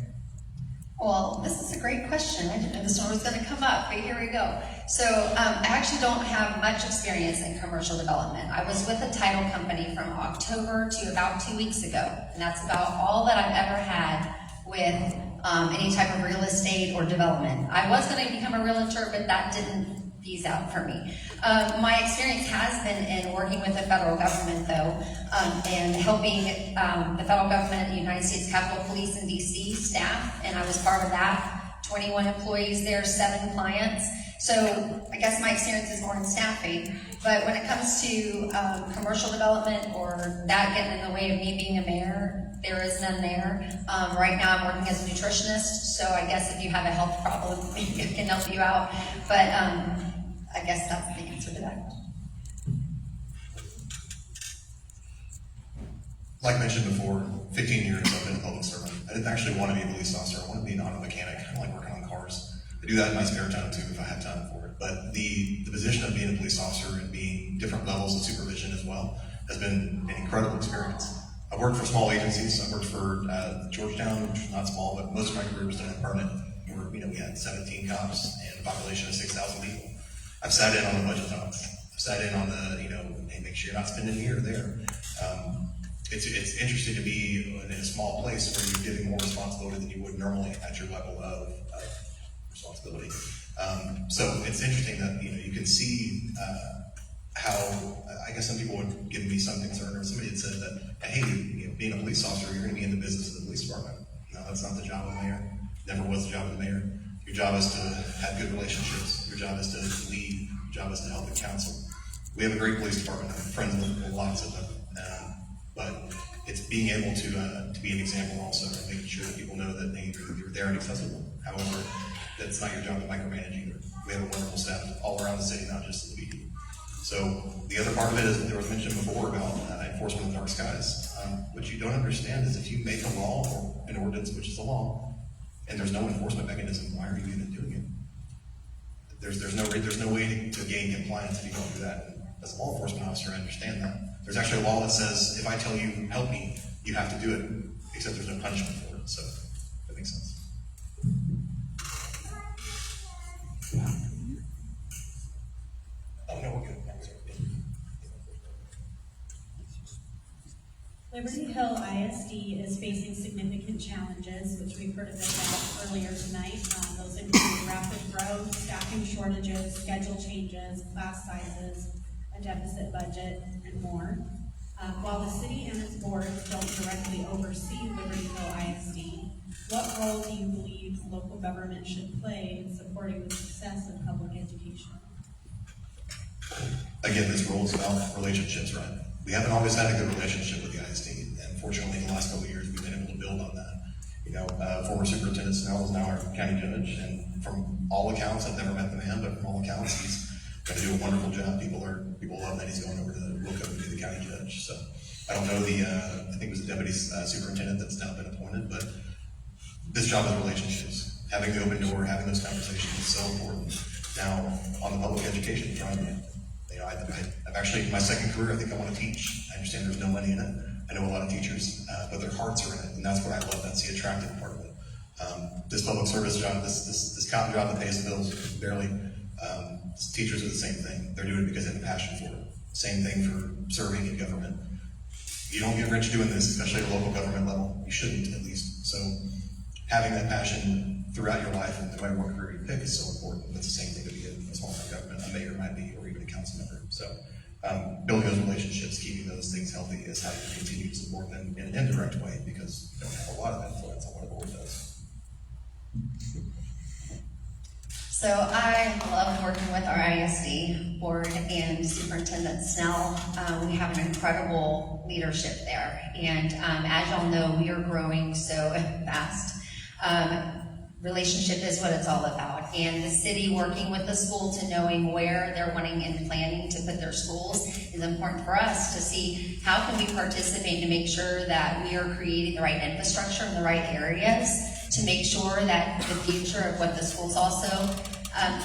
Speaker 11: Well, this is a great question. I didn't know this one was going to come up, but here we go. So I actually don't have much experience in commercial development. I was with a title company from October to about 2 weeks ago, and that's about all that I've ever had with any type of real estate or development. I was going to become a realtor, but that didn't ease out for me. My experience has been in working with the federal government, though, and helping the federal government, the United States Capitol Police in DC staff, and I was part of that. 21 employees there, 7 clients. So I guess my experience is more in staffing, but when it comes to commercial development or that getting in the way of me being a mayor, there is none there. Right now I'm working as a nutritionist, so I guess if you have a health problem, maybe I can help you out. But I guess that's the answer to that.
Speaker 12: Like I mentioned before, 15 years I've been a public servant. I didn't actually want to be a police officer. I wanted to be an auto mechanic. I like working on cars. I do that in my spare time too if I have time for it. But the position of being a police officer and being different levels of supervision as well has been an incredible experience. I've worked for small agencies. I worked for Georgetown, which was not small, but most of my career was done in permanent. We had 17 cops and a population of 6,000 people. I've sat in on the budget talks. I've sat in on the, hey, make sure you're not spending here or there. It's interesting to be in a small place where you're giving more responsibility than you would normally at your level of responsibility. So it's interesting that you can see how I guess some people would give me some concern, or somebody had said that, hey, being a police officer, you're going to be in the business of the police department. No, that's not the job of the mayor. Never was the job of the mayor. Your job is to have good relationships. Your job is to lead. Your job is to help the council. We have a great police department. I have friends with lots of them. But it's being able to be an example also, and making sure that people know that you're there and accessible. However, that's not your job to micromanage either. We have a wonderful staff all around the city, not just in the PD. So the other part of it is, there was mentioned before about enforcement of dark skies. What you don't understand is if you make a law or an ordinance, which is a law, and there's no enforcement mechanism, why are you even doing it? There's no way to gain compliance if you don't do that. And as a law enforcement officer, I understand that. There's actually a law that says if I tell you help me, you have to do it, except there's no punishment for it. So that makes sense. Oh no, we're good.
Speaker 3: Liberty Hill ISD is facing significant challenges, which we've heard a bit about earlier tonight. Those include rapid growth, staffing shortages, schedule changes, class sizes, a deficit budget, and more. While the city and its boards don't directly oversee Liberty Hill ISD, what role do you believe local government should play in supporting the success of public education?
Speaker 12: Again, this role is about relationships, right? We haven't always had a good relationship with the ISD, and fortunately, the last couple of years, we've been able to build on that. You know, former Superintendent Snell is now our county judge, and from all accounts, I've never met the man, but from all accounts, he's going to do a wonderful job. People love that he's going over to Wilco to be the county judge. So I don't know I think it was the deputy superintendent that's now been appointed, but this job is relationships. Having the open door, having those conversations is so important. Now, on the public education front, you know, I've actually, in my second career, I think I want to teach. I understand there's no money in it. I know a lot of teachers, but their hearts are in it, and that's what I love. That's the attractive part of it. This public service job, this cotton job that pays the bills, barely, teachers are the same thing. They're doing it because they have a passion for it. Same thing for serving in government. You don't get rich doing this, especially at a local government level. You shouldn't, at least. So having that passion throughout your life, and no matter what career you pick, is so important. That's the same thing to be in a small town government. A mayor might be, or even a council member. So building those relationships, keeping those things healthy is how you continue to support them in an indirect way, because you don't have a lot of influence on what a board does.
Speaker 11: So I love working with our ISD board and Superintendent Snell. We have an incredible leadership there. And as y'all know, we are growing so fast. Relationship is what it's all about. And the city working with the school to knowing where they're wanting and planning to put their schools is important for us to see how can we participate to make sure that we are creating the right infrastructure in the right areas to make sure that the future of what the school's also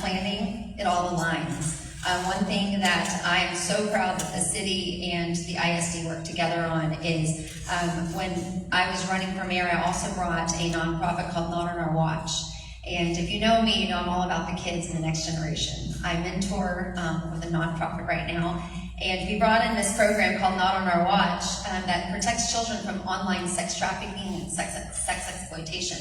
Speaker 11: planning, it all aligns. One thing that I am so proud that the city and the ISD work together on is when I was running for mayor, I also brought a nonprofit called Not on Our Watch. And if you know me, you know I'm all about the kids and the next generation. I mentor with a nonprofit right now, and we brought in this program called Not on Our Watch that protects children from online sex trafficking and sex exploitation.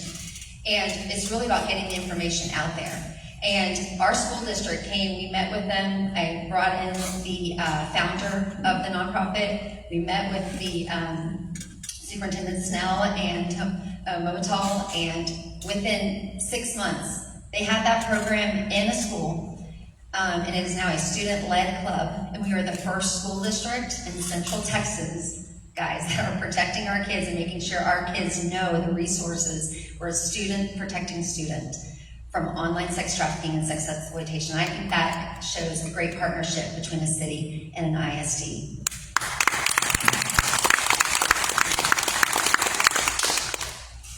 Speaker 11: And it's really about getting the information out there. And our school district came, we met with them, I brought in the founder of the nonprofit, we met with the Superintendent Snell and Motal, and within 6 months, they had that program in a school, and it is now a student-led club, and we are the first school district in Central Texas, guys, that are protecting our kids and making sure our kids know the resources. We're a student protecting student from online sex trafficking and sex exploitation. I think that shows a great partnership between a city and an ISD.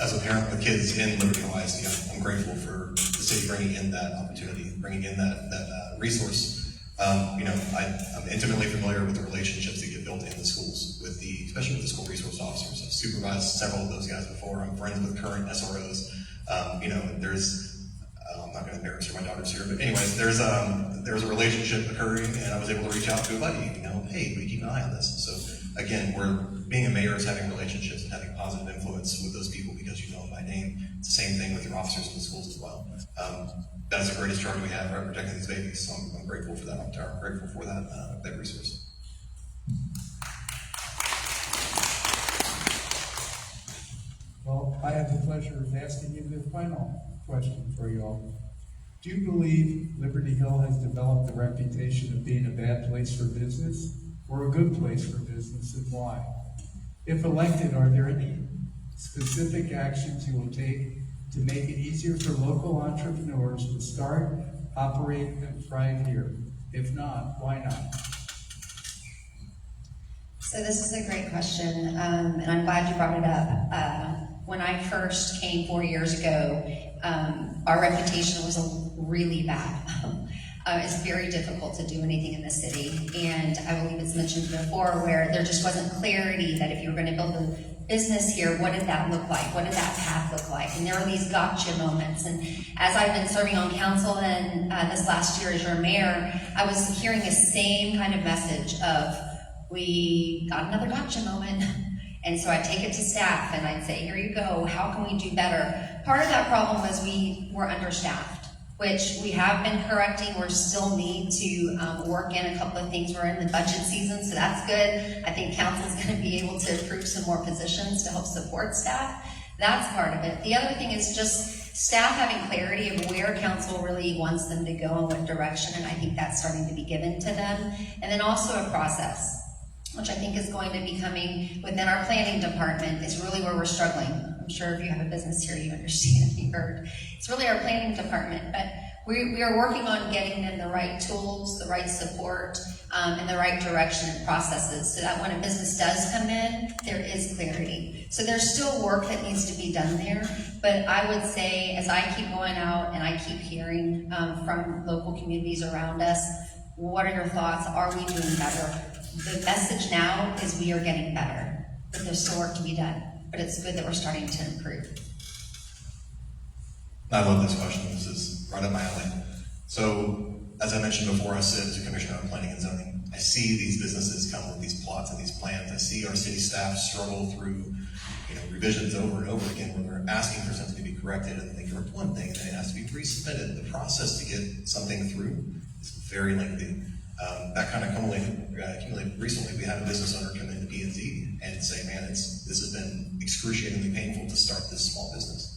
Speaker 12: As a parent with kids in Liberty Hill ISD, I'm grateful for the city bringing in that opportunity, bringing in that resource. I'm intimately familiar with the relationships that get built in the schools, especially with the school resource officers. I've supervised several of those guys before. I'm friends with current SROs. I'm not going to embarrass my daughters here, but anyways, there's a relationship occurring, and I was able to reach out to a buddy. Hey, we keep an eye on this. So again, being a mayor is having relationships and having positive influence with those people because you know them by name. It's the same thing with your officers in the schools as well. That's the greatest charge we have, right? Protecting these babies. So I'm grateful for that. I'm grateful for that resource.
Speaker 6: Well, I have the pleasure of asking you the final question for you all. Do you believe Liberty Hill has developed the reputation of being a bad place for business or a good place for business, and why? If elected, are there any specific actions you will take to make it easier for local entrepreneurs to start, operate, and thrive here? If not, why not?
Speaker 11: So this is a great question, and I'm glad you brought it up. When I first came 4 years ago, our reputation was really bad. It's very difficult to do anything in the city, and I believe it's mentioned before where there just wasn't clarity that if you were going to build a business here, what did that look like? What did that path look like? And there were these gotcha moments. And as I've been serving on council and this last year as your mayor, I was hearing the same kind of message of, we got another gotcha moment. And so I'd take it to staff and I'd say, here you go, how can we do better? Part of that problem was we were understaffed, which we have been correcting. We still need to work in a couple of things. We're in the budget season, so that's good. I think council's gonna be able to approve some more positions to help support staff. That's part of it. The other thing is just staff having clarity of where council really wants them to go and what direction, and I think that's starting to be given to them. And then also a process. which I think is going to be coming within our planning department, is really where we're struggling. I'm sure if you have a business here, you understand, you heard. It's really our planning department, but we are working on getting them the right tools, the right support, and the right direction and processes, so that when a business does come in, there is clarity. So there's still work that needs to be done there, but I would say, as I keep going out and I keep hearing from local communities around us, what are your thoughts? Are we doing better? The message now is we are getting better, but there's still work to be done, but it's good that we're starting to improve.
Speaker 12: I love this question. This is right up my alley. So, as I mentioned before, I sit as a commissioner on planning and zoning. I see these businesses come with these plots and these plans. I see our city staff struggle through, revisions over and over again when they're asking for something to be corrected, and they correct one thing and then it has to be resubmitted. The process to get something through is very lengthy. That kind of accumulated recently. We had a business owner come into P&Z and say, man, this has been excruciatingly painful to start this small business.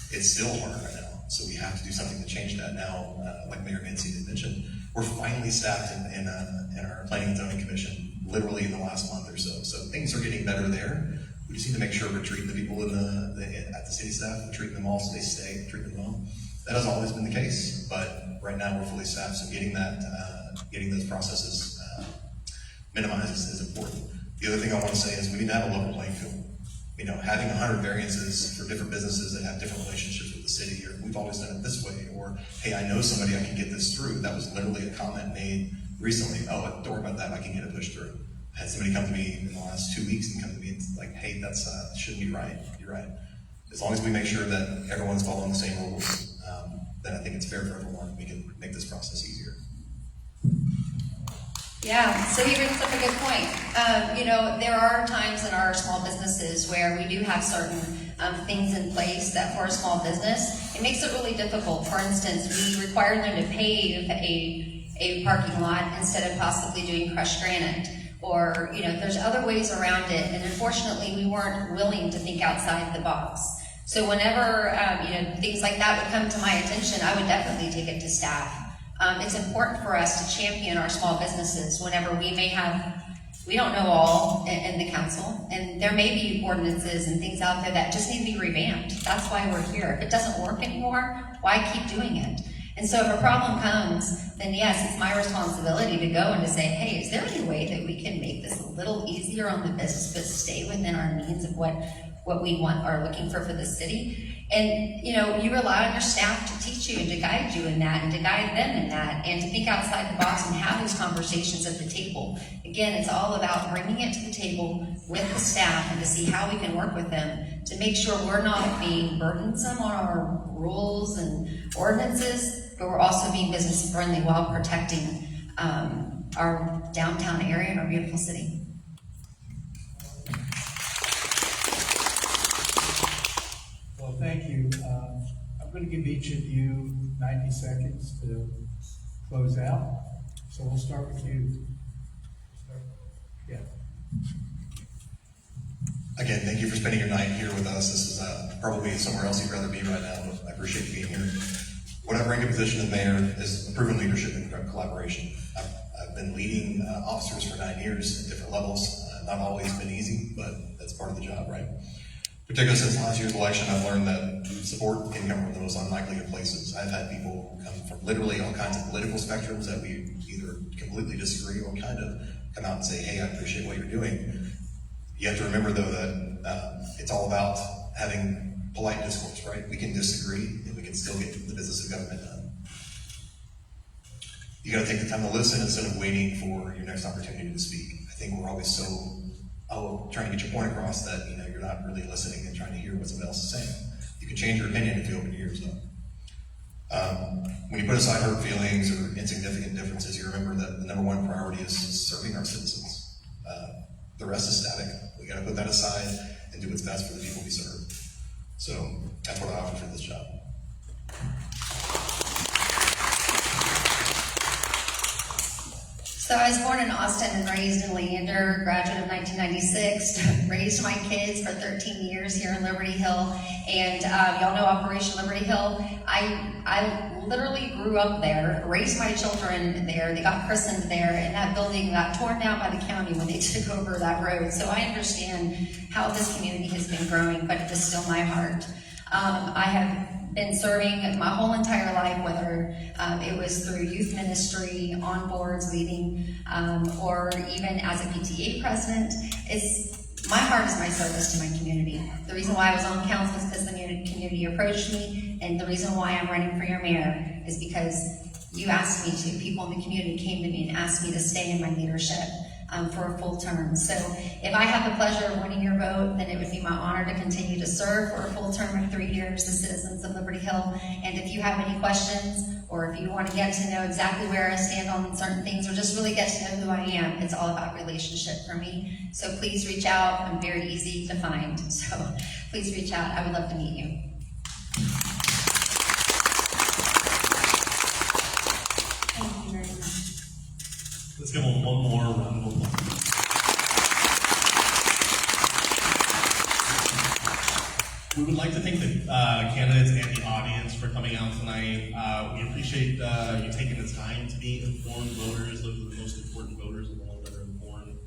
Speaker 12: It's still hard right now, so we have to do something to change that now. Like Mayor Nancy had mentioned, we're finally staffed in our Planning and Zoning Commission literally in the last month or so. So things are getting better there. We just need to make sure we're treating the people at the city staff, we're treating them all so they stay, treating them well. That has always been the case, but right now we're fully staffed, so getting those processes minimized is important. The other thing I want to say is we need to have a level playing field. Having 100 variances for different businesses that have different relationships with the city, or we've always done it this way, or hey, I know somebody, I can get this through. That was literally a comment made recently. Oh, don't worry about that, I can get it pushed through. I had somebody come to me in the last 2 weeks and come to me and like, hey, that's shouldn't be right. You're right. As long as we make sure that everyone's following the same rules, then I think it's fair for everyone. We can make this process easier.
Speaker 11: Yeah, so he brings up a good point. There are times in our small businesses where we do have certain things in place that for a small business, it makes it really difficult. For instance, we require them to pave a parking lot instead of possibly doing crushed granite. Or, there's other ways around it, and unfortunately we weren't willing to think outside the box. So whenever, things like that would come to my attention, I would definitely take it to staff. It's important for us to champion our small businesses whenever we don't know all in the council, and there may be ordinances and things out there that just need to be revamped. That's why we're here. If it doesn't work anymore, why keep doing it? And so if a problem comes, then yes, it's my responsibility to go and to say, hey, is there any way that we can make this a little easier on the business, but stay within our means of what we want or looking for the city? And, you rely on your staff to teach you and to guide you in that and to guide them in that and to think outside the box and have those conversations at the table. Again, it's all about bringing it to the table with the staff and to see how we can work with them to make sure we're not being burdensome on our rules and ordinances, but we're also being business friendly while protecting our downtown area and our beautiful city.
Speaker 6: Well, thank you. I'm going to give each of you 90 seconds to close out. So we'll start with you. Yeah.
Speaker 12: Again, thank you for spending your night here with us. This is probably somewhere else you'd rather be right now, but I appreciate you being here. What I bring to position as mayor is proven leadership and collaboration. I've been leading officers for 9 years at different levels. Not always been easy, but that's part of the job, right? Particularly since last year's election, I've learned that support can come from the most unlikely of places. I've had people come from literally all kinds of political spectrums that we either completely disagree or kind of come out and say, hey, I appreciate what you're doing. You have to remember, though, that it's all about having polite discourse, right? We can disagree, and we can still get the business of government done. You got to take the time to listen instead of waiting for your next opportunity to speak. I think we're always so trying to get your point across that you're not really listening and trying to hear what somebody else is saying. You can change your opinion if you open your ears up. When you put aside hurt feelings or insignificant differences, you remember that the number one priority is serving our citizens. The rest is static. We got to put that aside and do what's best for the people we serve. So that's what I offer for this job.
Speaker 11: So I was born in Austin and raised in Leander, graduate of 1996, raised my kids for 13 years here in Liberty Hill, and y'all know Operation Liberty Hill. I literally grew up there, raised my children there, they got christened there, and that building got torn down by the county when they took over that road. So I understand how this community has been growing, but it is still my heart. I have been serving my whole entire life, whether it was through youth ministry, on boards, leading, or even as a PTA president. My heart is my service to my community. The reason why I was on council is because the community approached me, and the reason why I'm running for your mayor is because you asked me to. People in the community came to me and asked me to stay in my leadership for a full term. So if I have the pleasure of winning your vote, then it would be my honor to continue to serve for a full term of 3 years, the citizens of Liberty Hill. And if you have any questions, or if you want to get to know exactly where I stand on certain things, or just really get to know who I am, it's all about relationship for me. So please reach out. I'm very easy to find. So please reach out. I would love to meet you.
Speaker 3: Thank you very much.
Speaker 1: Let's give them one more round of applause. We would like to thank the candidates and the audience for coming out tonight. We appreciate you taking the time to be informed voters. Those are the most important voters, and the ones that are informed.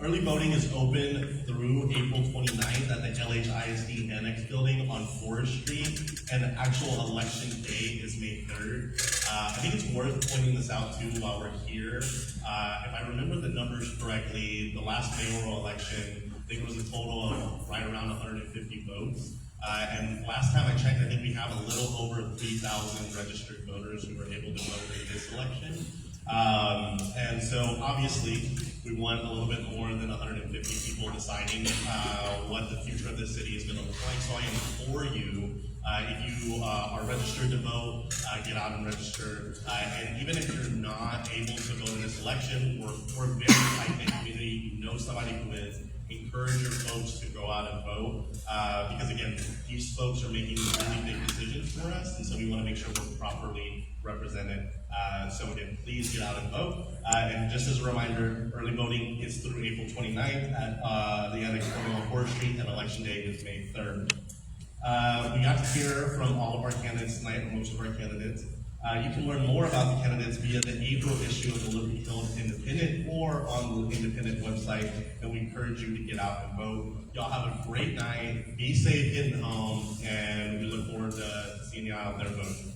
Speaker 1: Early voting is open through April 29th at the LHISD Annex Building on Forest Street, and the actual election day is May 3rd. I think it's worth pointing this out too while we're here. If I remember the numbers correctly, the last mayoral election, I think it was a total of right around 150 votes. And last time I checked, I think we have a little over 3,000 registered voters who were able to vote in this election. And so obviously, we want a little bit more than 150 people deciding what the future of this city is going to look like. So I implore you, if you are registered to vote, get out and register. And even if you're not able to vote in this election, we're a very tight-knit community. You know somebody who is. Encourage your folks to go out and vote, because again, these folks are making really big decisions for us, and so we want to make sure we're properly represented. So again, please get out and vote. And just as a reminder, early voting is through April 29th at the Annex Building on 4th Street, and election day is May 3rd. We got to hear from all of our candidates tonight, or most of our candidates. You can learn more about the candidates via the April issue of the Liberty Hill Independent or on the Independent website, and we encourage you to get out and vote. Y'all have a great night, be safe getting home, and we look forward to seeing you out there voting.